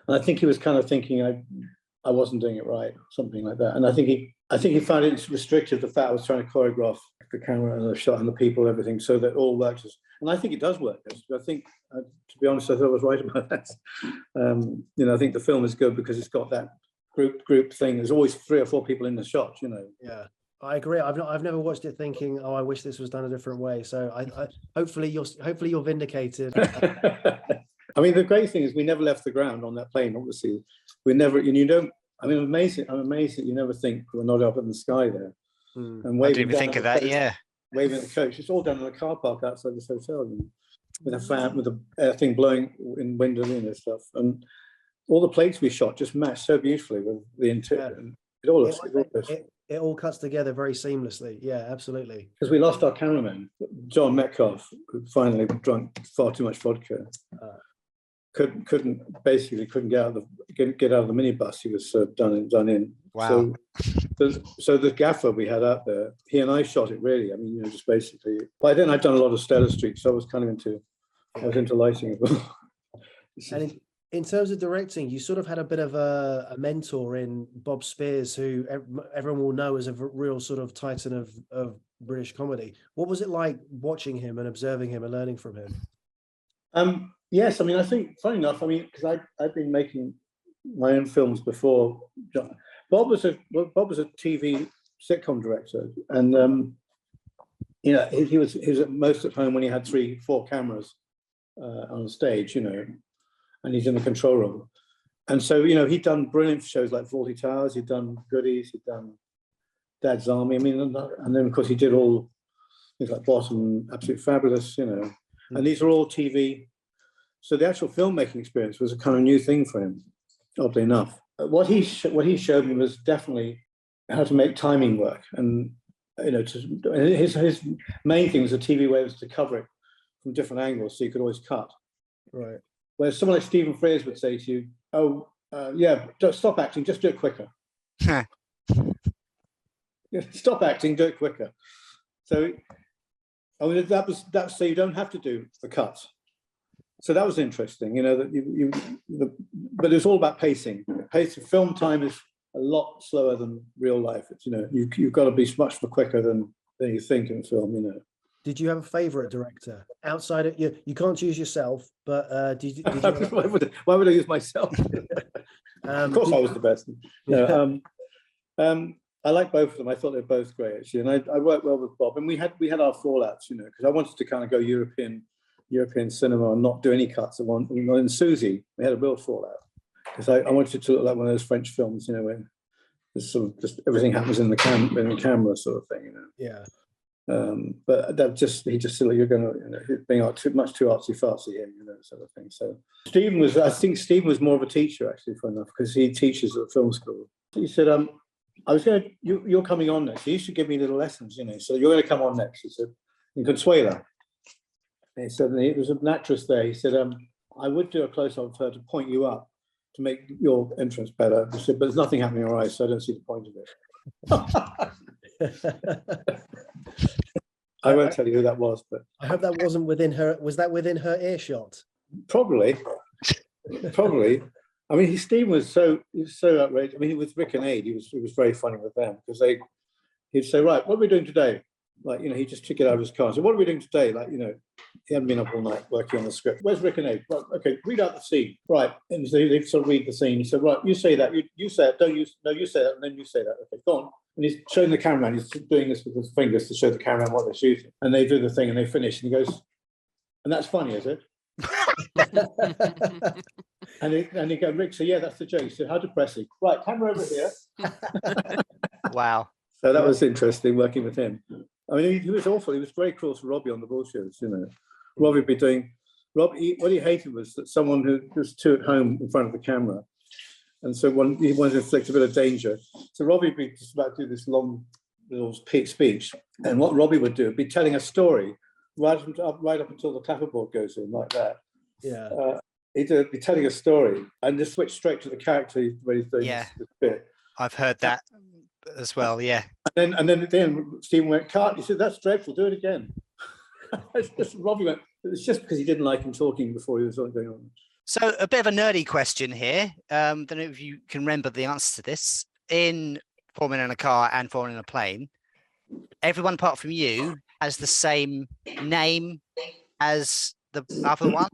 and I think he was kind of thinking I wasn't doing it right, something like that. And I think he found it restrictive, the fact I was trying to choreograph the camera and the shot and the people, everything, so that it all works. And I think it does work. I think, to be honest, I thought I was right about that. You know, I think the film is good because it's got that group thing. There's always 3 or 4 people in the shot. You know. Yeah, I agree. I've never watched it thinking, oh, I wish this was done a different way. So I hopefully you're vindicated. I mean, the great thing is we never left the ground on that plane. Obviously, we never. And you don't. I mean, I'm amazed that you never think we're not up in the sky there. And I didn't even think of that. Yeah. Waving at the coach. It's all done in a car park outside this hotel, you know, with a fan, with a thing blowing in windows and stuff. And all the plates we shot just matched so beautifully with the interior. Yeah. It all looks it all cuts together very seamlessly. Yeah, absolutely. Because we lost our cameraman, John Metcalf, who finally drunk far too much vodka. Couldn't get out of the minibus. He was done in. Wow. So the gaffer we had out there, he and I shot it really. I mean, just basically. By then I'd done a lot of Stella Street, so I was kind of into lighting as well. And in terms of directing, you sort of had a bit of a mentor in Bob Spears, who everyone will know as a real sort of titan of British comedy. What was it like watching him and observing him and learning from him? Yes, I mean, I think, funny enough, I mean, because I've been making my own films before. Bob was a TV sitcom director, and he was at most at home when he had 3-4 cameras on stage, and he's in the control room. And so, he'd done brilliant shows like Fawlty Towers, he'd done Goodies, he'd done Dad's Army. I mean, and then, of course, he did all things like Bottom, Absolute Fabulous, And these are all TV. So the actual filmmaking experience was a kind of new thing for him, oddly enough. What he showed me was definitely how to make timing work. And, his main thing was the TV way was to cover it from different angles so you could always cut. Right. Whereas someone like Stephen Frears would say to you, don't stop acting, just do it quicker. Stop acting, do it quicker. So, I mean, that's so you don't have to do the cuts. So that was interesting, but it's all about pacing. Film time is a lot slower than real life. It's, you've got to be much more quicker than you think in film, Did you have a favourite director outside of you? You can't choose yourself, but did you why would I use myself? Of course, I was the best. I like both of them. I thought they were both great, actually, and I worked well with Bob. And we had our fallouts, because I wanted to kind of go European cinema and not do any cuts. In Susie, we had a real fallout because I wanted it to look like one of those French films, where there's sort of just everything happens in the camera sort of thing, Yeah. But he just said, you're going to being much too artsy fartsy here, sort of thing. So I think Stephen was more of a teacher, actually, for enough, because he teaches at the film school. He said, you're coming on next. You should give me little lessons, so you're going to come on next. He said, in Consuela. And he said, there was an actress there. He said, I would do a close-up of her to point you up to make your entrance better. He said, but there's nothing happening in your eyes, so I don't see the point of it. I won't tell you who that was, but I hope that wasn't within her. Was that within her earshot? Probably. I mean, Steve was so outrageous. I mean, with Rik and Ade, he was very funny with them because he'd say, right, what are we doing today? Like, he just took it out of his car. So what are we doing today? Like, he hadn't been up all night working on the script. Where's Rik and Ade? Right, okay, read out the scene. Right. And so they'd sort of read the scene. He said, right, you say that, you say it, don't you? No, you say that, and then you say that. Okay, go on. And he's showing the cameraman, he's doing this with his fingers to show the cameraman what they're shooting. And they do the thing and they finish. And he goes, and that's funny, is it? and he goes, Rik, so yeah, that's the joke. He said, how depressing. Right, camera over here. Wow. So that was interesting working with him. I mean, he was awful. He was very close to Robbie on the bullshitters, Robbie would be doing, what he hated was that someone who was too at home in front of the camera. And so he wanted to inflict a bit of danger. So Robbie would be just about to do this long little speech. And what Robbie would do would be telling a story right up until the clapperboard goes in, like that. Yeah. He'd be telling a story and just switch straight to the character when he's doing this bit. I've heard that as well, yeah. And then at the end, Stephen went, "Can't." He said, "That's dreadful. Do it again." Robbie went, "It's just because he didn't like him talking before he was going on." So a bit of a nerdy question here. Don't know if you can remember the answer to this. In Falling in a Car and Falling in a Plane, everyone apart from you has the same name as the other one.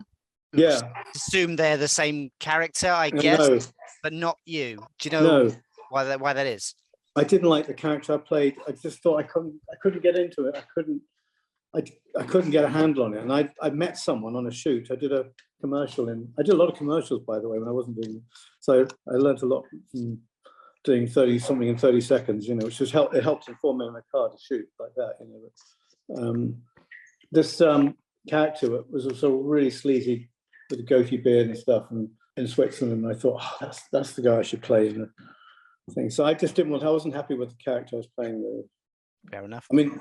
Yeah. Assume they're the same character, I guess, but not you. Do you know why that is? I didn't like the character I played. I just thought I couldn't get into it. I couldn't get a handle on it. And I met someone on a shoot. I did a commercial I did a lot of commercials, by the way, when I wasn't doing. So I learned a lot from doing 30-something in 30 seconds, which was it helped inform me in my car to shoot like that, This character was also really sleazy with a goatee beard and stuff, and in Switzerland. And I thought, that's the guy I should play thing. So I just didn't want. I wasn't happy with the character I was playing with. Fair enough. I mean,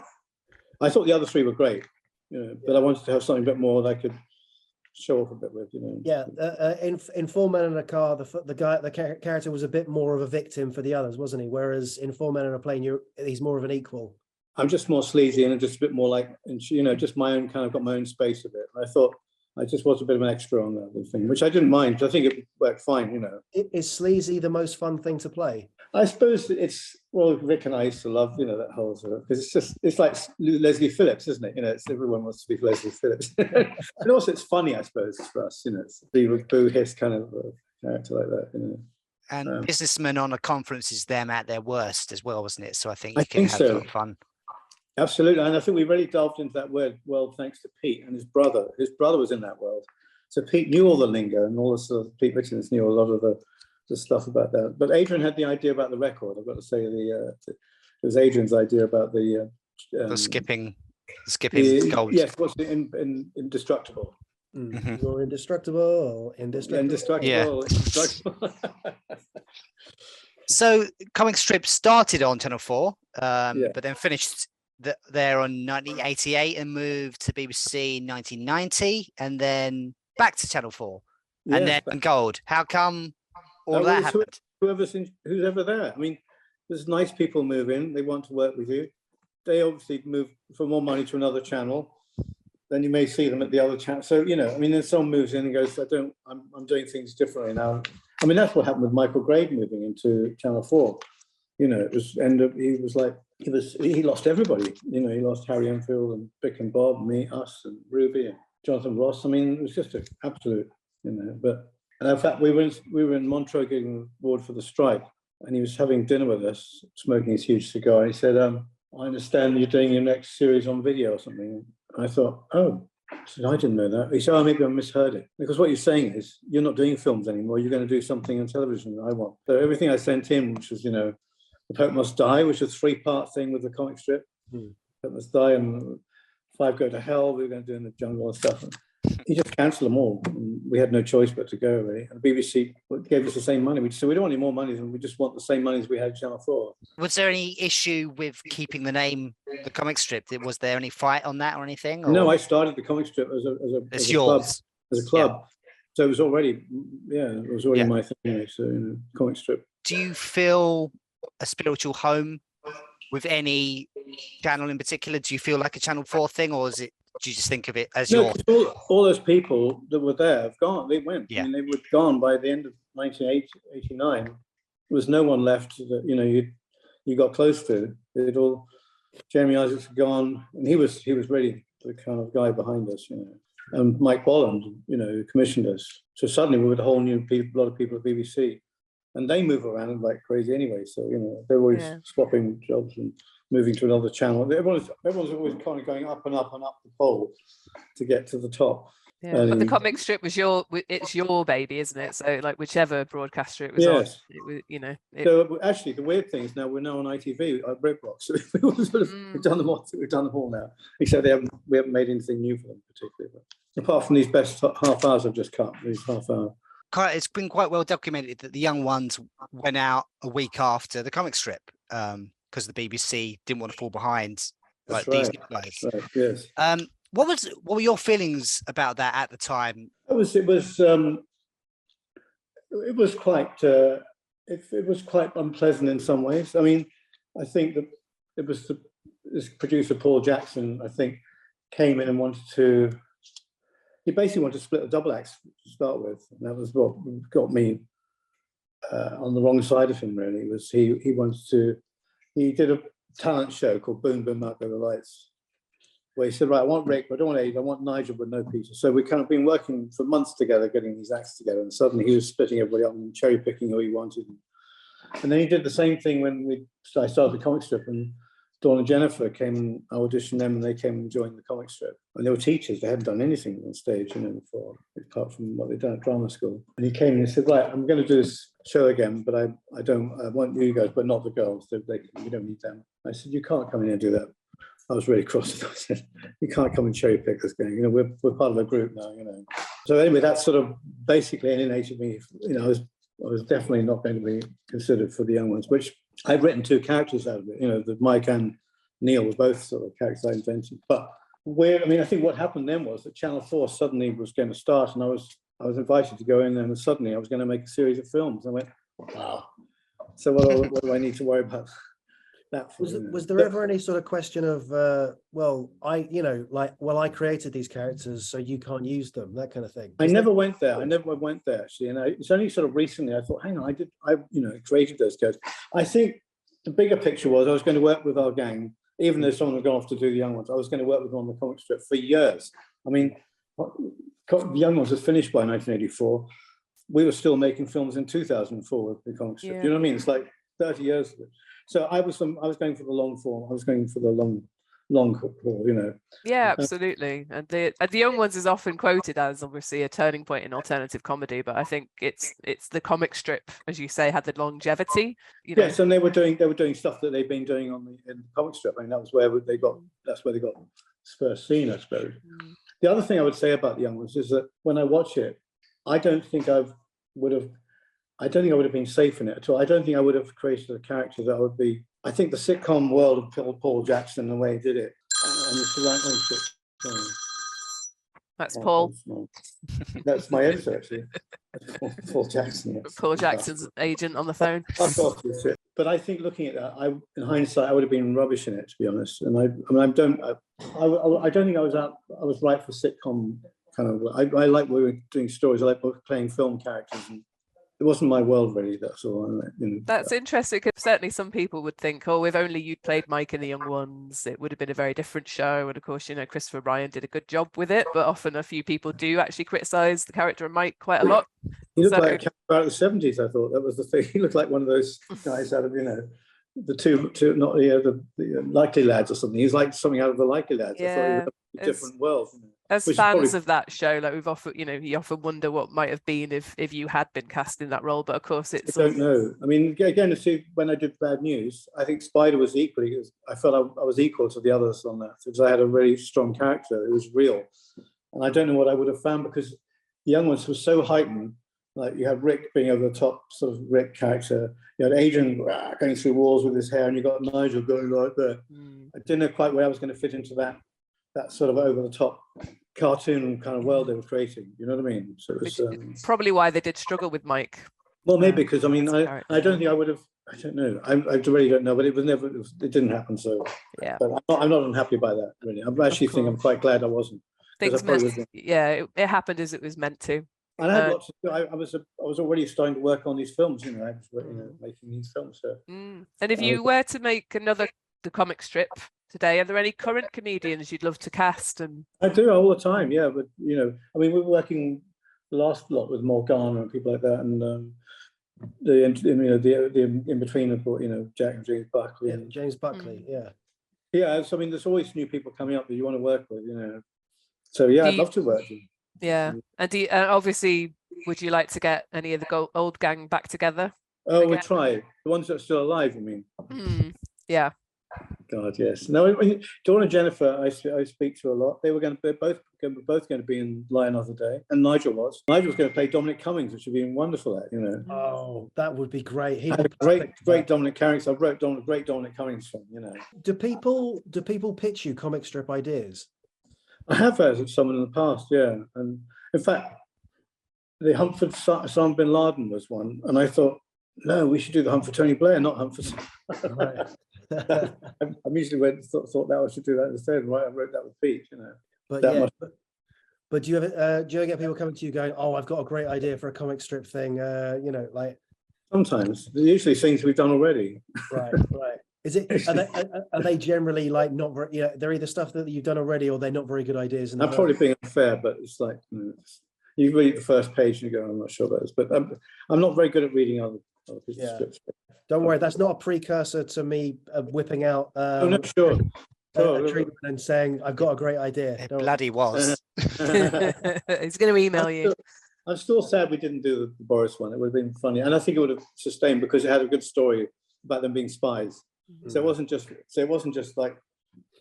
I thought the other three were great, but I wanted to have something a bit more that I could show off a bit with, Yeah, in Four Men in a Car, the character was a bit more of a victim for the others, wasn't he? Whereas in Four Men in a Plane, he's more of an equal. I'm just more sleazy and just a bit more like, just my own kind of got my own space a bit. And I thought I just was a bit of an extra on that thing, which I didn't mind. I think it worked fine, Is sleazy the most fun thing to play? I suppose Rik and I used to love, that whole sort of, because it's like Leslie Phillips, isn't it? Everyone wants to be Leslie Phillips. And also it's funny, I suppose, for us, it's the boo hiss kind of character like that, And businessmen on a conference is them at their worst as well, wasn't it? So I think you can have a lot of fun. Absolutely. And I think we really delved into that world thanks to Pete and his brother. His brother was in that world. So Pete knew all the lingo and all the sort of, Pete Richardson knew a lot of the stuff about that. But Adrian had the idea about the record. I've got to say, it was Adrian's idea about the skipping gold. Yes, what's it indestructible? Mm-hmm. You're indestructible. Indestructible. Yeah. Indestructible. So comic strip started on Channel 4, but then finished there on 1988 and moved to BBC in 1990, and then back to Channel 4, and then Gold. How come all that happened? Who's ever there. I mean, there's nice people move in. They want to work with you. They obviously move for more money to another channel. Then you may see them at the other channel. So then someone moves in and goes, I'm doing things differently now. I mean, that's what happened with Michael Grade moving into Channel 4. It was he lost everybody. He lost Harry Enfield and Vic and Bob, me, us, and Ruby and Jonathan Ross. I mean, it was just an absolute, But and in fact, we were in Montreux getting aboard for the strike, and he was having dinner with us, smoking his huge cigar. He said, "I understand you're doing your next series on video or something." And I thought, "Oh." I said, I didn't know that. He said, "Oh, maybe I misheard it." Because what you're saying is, you're not doing films anymore. You're going to do something on television that I want. So everything I sent him, which was, The Pope Must Die, which was a 3-part thing with the comic strip. Pope Must Die and 5 Go to Hell, we were going to do in the jungle and stuff. And he just cancelled them all. And we had no choice but to go, really. And the BBC gave us the same money. We said, we don't want any more money, than we just want the same money as we had Channel 4. Was there any issue with keeping the name, the comic strip? Was there any fight on that or anything? Or? No, I started the comic strip as a club. As a club. Yeah. So it was already, my thing. So, comic strip. Do you feel a spiritual home with any channel in particular? Do you feel like a Channel 4 thing, or do you just think of it as your... all those people that were there have gone. They went. Yeah. I mean, they were gone by the end of 1989. There was no one left that, you got close to. They'd all... Jeremy Isaacs had gone, and he was really the kind of guy behind us, And Mike Bolland, who commissioned us. So suddenly we were with a whole new lot of people at BBC. And they move around like crazy anyway. So, they're always swapping jobs and moving to another channel. Everyone's always kind of going up and up and up the pole to get to the top. Yeah, but the comic strip was it's your baby, isn't it? So like whichever broadcaster it was on, it was, So actually, the weird thing is now we're now on ITV at Redbox. So we've done them all. We've done them all now, except we haven't made anything new for them particularly. But apart from these best half hours I've just cut, these half hour. It's been quite well documented that the young ones went out a week after the comic strip because the BBC didn't want to fall behind these guys. Right, yes. What were your feelings about that at the time? It was quite unpleasant in some ways. I mean, I think that it was this producer Paul Jackson, I think, came in and he basically wanted to split the double acts to start with. And that was what got me on the wrong side of him, really. He did a talent show called Boom Boom Out Go the Lights, where he said, right, I want Rik, but I don't want Ade, I want Nigel, but no Peter. So we kind of been working for months together, getting these acts together, and suddenly he was splitting everybody up and cherry picking who he wanted. And then he did the same thing when I started the comic strip, and Dawn and Jennifer came and I auditioned them, and they came and joined the comic strip. And they were teachers; they hadn't done anything on stage, before, apart from what they'd done at drama school. And he came and he said, "Right, I'm going to do this show again, but I want you guys, but not the girls. You don't need them." I said, "You can't come in here and do that." I was really cross. I said, "You can't come and cherry pick this game. We're part of a group now. So anyway, that sort of basically alienated me. was definitely not going to be considered for the young ones, which I'd written 2 characters out of it. You know, that Mike and Neil were both sort of characters I invented. But I think what happened then was that Channel 4 suddenly was going to start, and I was invited to go in there, and suddenly I was going to make a series of films. I went, wow. So what do I need to worry about? Was there ever any sort of question of, I created these characters, so you can't use them, that kind of thing? I never went there actually, and it's only sort of recently I thought, hang on, I created those characters. I think the bigger picture was I was going to work with our gang, even though someone had gone off to do the young ones. I was going to work with them on the comic strip for years. I mean, the young ones was finished by 1984. We were still making films in 2004 with the comic strip. Yeah. You know what I mean? It's like 30 years of it. So I was going for the long form. I was going for the long haul, you know. Yeah, absolutely. And the young ones is often quoted as obviously a turning point in alternative comedy, but I think it's the comic strip, as you say, had the longevity. You know? Yes, and they were doing stuff that they've been doing in the comic strip. I mean, that's where they got first seen, I suppose. The other thing I would say about the young ones is that when I watch it, I don't think I would have been safe in it at all. I don't think I would have created a character that would be. I think the sitcom world of Paul Jackson, the way he did it, and it's the right one. That's Paul. That's my editor, actually. Paul Jackson. Yes. Paul Jackson's agent on the phone. But I think looking at that, in hindsight, I would have been rubbish in it, to be honest. And I don't think I was right for sitcom kind of. I like we were doing stories. I like playing film characters, and it wasn't my world really. That's all. That's interesting, because certainly some people would think, oh, if only you'd played Mike in the young ones, it would have been a very different show. And of course, Christopher Ryan did a good job with it, but often a few people do actually criticize the character of Mike quite a lot. He looked like a character out of the 70s. I thought that was the thing. He looked like one of those guys out of the two not the Likely Lads or something. He's like something out of the Likely Lads. Yeah, I thought he was a different world. As fans of that show, like we've often, you often wonder what might have been if you had been cast in that role. But of course, I don't know. I mean, again, when I did Bad News, I think Spider was equally. I felt I was equal to the others on that because I had a really strong character. It was real, and I don't know what I would have found because the young ones were so heightened. Like you had Rik being over the top, sort of Rik character. You had Adrian going through walls with his hair, and you got Nigel going like that. I didn't know quite where I was going to fit into that sort of over the top cartoon kind of world they were creating. You know what I mean? So it was probably why they did struggle with Mike. Well, maybe because I don't think I would have. I don't know. I really don't know. But it was never. It didn't happen. So yeah. But I'm not unhappy by that. Really, I actually think I'm quite glad I wasn't. It happened as it was meant to. And I had lots of, I was already starting to work on these films. I was making these films. So. And if you were to make the comic strip today, are there any current comedians you'd love to cast? And I do all the time, yeah. But I mean, we were working the last lot with Morgana and people like that, and the in between of Jack and James Buckley. Yeah, James Buckley, yeah. Yeah, so I mean, there's always new people coming up that you want to work with, So yeah, I'd love to work with them. Yeah, and obviously, would you like to get any of the old gang back together? Oh, we'll try. The ones that are still alive, you mean? Yeah. God, yes. No, Dawn and Jennifer, I speak to a lot. They're both going to be in Lie Another Day, and Nigel was. Nigel was going to play Dominic Cummings, which would be wonderful at, Oh, that would be great. He had a great Dominic character. I wrote a great Dominic Cummings film, Do people pitch you comic strip ideas? I have heard someone in the past, yeah. And in fact, the Hunt for Osama bin Laden was one, and I thought, no, we should do the Hunt for Tony Blair, not Hunt for. Right. I immediately thought that I should do that instead. Right, I wrote that with Pete, But but do you ever get people coming to you going, "Oh, I've got a great idea for a comic strip thing"? Like sometimes, usually things we've done already. Right. Is it? Are they generally like not very? Yeah, they're either stuff that you've done already, or they're not very good ideas. I'm probably being unfair, but it's like you read the first page and you go, "I'm not sure about this," but I'm not very good at reading other people's scripts. Don't worry, that's not a precursor to me whipping out no, sure. a treatment and saying, I've got a great idea. It bloody was. He's going to email you. I'm still sad we didn't do the Boris one. It would have been funny. And I think it would have sustained because it had a good story about them being spies. So it wasn't just like,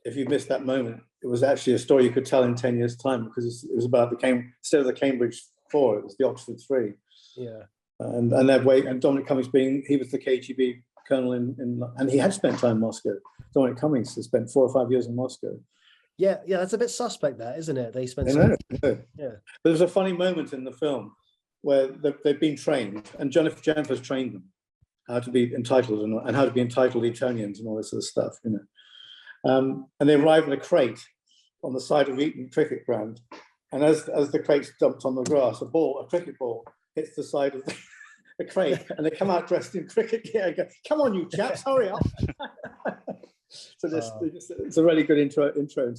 if you missed that moment, it was actually a story you could tell in 10 years' time because it was about instead of the Cambridge 4, it was the Oxford 3. Yeah. and Dominic Cummings he was the KGB colonel and he had spent time in Moscow. Dominic Cummings has spent 4 or 5 years in Moscow. Yeah, that's a bit suspect, that, isn't it? They spent. Yeah. But there's a funny moment in the film where they've been trained, and Jennifer's trained them how to be entitled and how to be entitled Etonians and all this sort of stuff, and they arrive in a crate on the side of Eton cricket ground, and as the crate's dumped on the grass, a cricket ball hits the side of the crate, and they come out dressed in cricket gear and go, "Come on, you chaps, hurry up!" So it's a really good intro into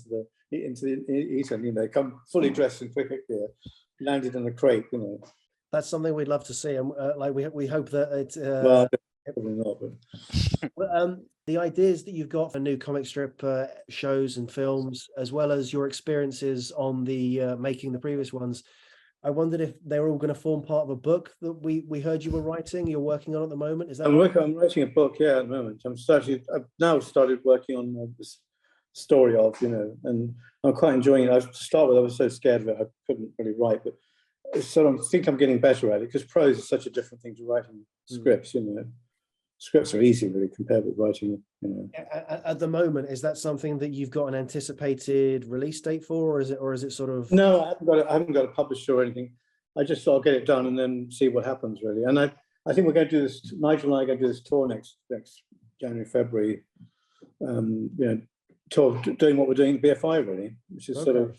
Eton. They come fully dressed in cricket gear, landed in a crate. That's something we'd love to see, and we hope that it. Well, probably not. But the ideas that you've got for new comic strip shows and films, as well as your experiences on the making the previous ones, I wondered if they were all going to form part of a book that we heard you were writing. You're working on at the moment. Is that? I'm writing a book. Yeah, at the moment. I've now started working on this story of, and I'm quite enjoying it. To start with, I was so scared of it, I couldn't really write, but I think I'm getting better at it, because prose is such a different thing to writing scripts. Scripts are easy, really, compared with writing. At the moment, is that something that you've got an anticipated release date for, or is it sort of? No, I haven't got a publisher or anything. I just thought I'll get it done and then see what happens, really. And I think we're going to do this. Nigel and I are going to do this tour next January, February. Tour doing what we're doing at BFI, really, which is sort of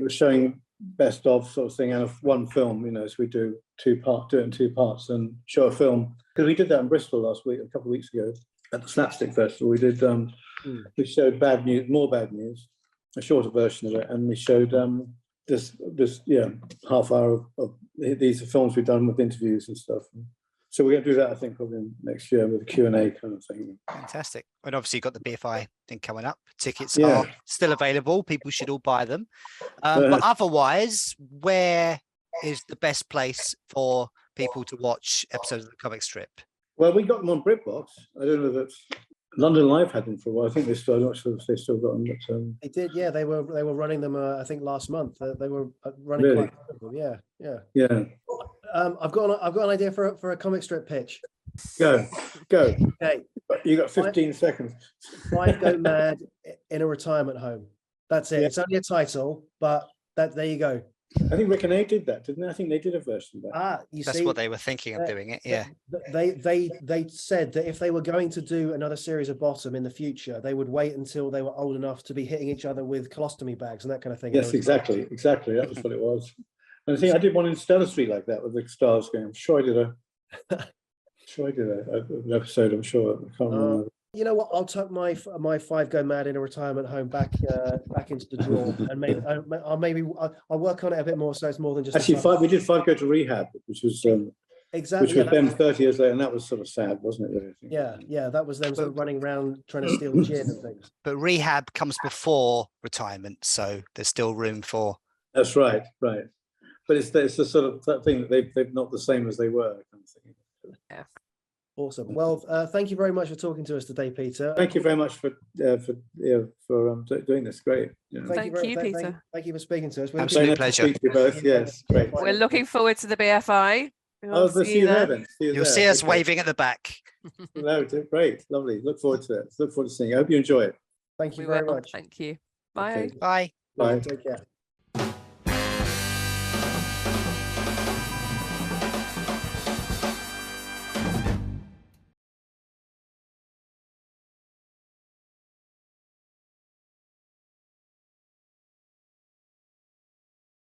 showing best of sort of thing out of one film. So we do it in 2 parts and show a film. Because we did that in Bristol last week, a couple of weeks ago, at the Slapstick Festival. We did. We showed more bad news, a shorter version of it, and we showed this half hour of these films we've done with interviews and stuff. So we're going to do that, I think, probably next year with a Q&A kind of thing. Fantastic. And obviously you've got the BFI thing coming up. Tickets are still available. People should all buy them. But otherwise, where is the best place for people to watch episodes of the comic strip? Well, we got them on BritBox. I don't know that London Live had them for a while. I think I'm not sure if they still got them. But, they did, yeah. They were running them. I think last month they were running quite well. Yeah. I've got an idea for a comic strip pitch. Go. Okay. You got 15 seconds. 5 Go Mad in a retirement home. That's it. Yeah. It's only a title, but there you go. I think Rik and Ade did that, didn't they? I think they did a version of that. That's what they were thinking of doing it. Yeah. They said that if they were going to do another series of Bottom in the future, they would wait until they were old enough to be hitting each other with colostomy bags and that kind of thing. Yes, exactly. That was what it was. And I think I did one in Stellar Street like that with the stars going. I'm sure I did an episode. I'm sure. I can't remember. You know what? I'll tuck my 5 Go Mad in a retirement home back into the drawer, and I'll work on it a bit more, so it's more than just. Actually, we did 5 Go to Rehab, which was exactly, which was them 30 years later, and that was sort of sad, wasn't it? Really? Yeah, that was them sort of running around trying to steal gin and things. But Rehab comes before retirement, so there's still room for. That's right. But it's the sort of that thing that they're not the same as they were, kind of thing. Yeah. Awesome. Well, thank you very much for talking to us today, Peter. Thank you very much for doing this. Great. Thank you, Peter. Thank you for speaking to us. Absolute pleasure. Speak to you both. Yes, great. We're looking forward to the BFI. We'll see you there then. You'll see us waving at the back. No, great, lovely. Look forward to it. Look forward to seeing you. I hope you enjoy it. Thank you very much. Thank you. Bye. Okay. Bye. Bye. Take care.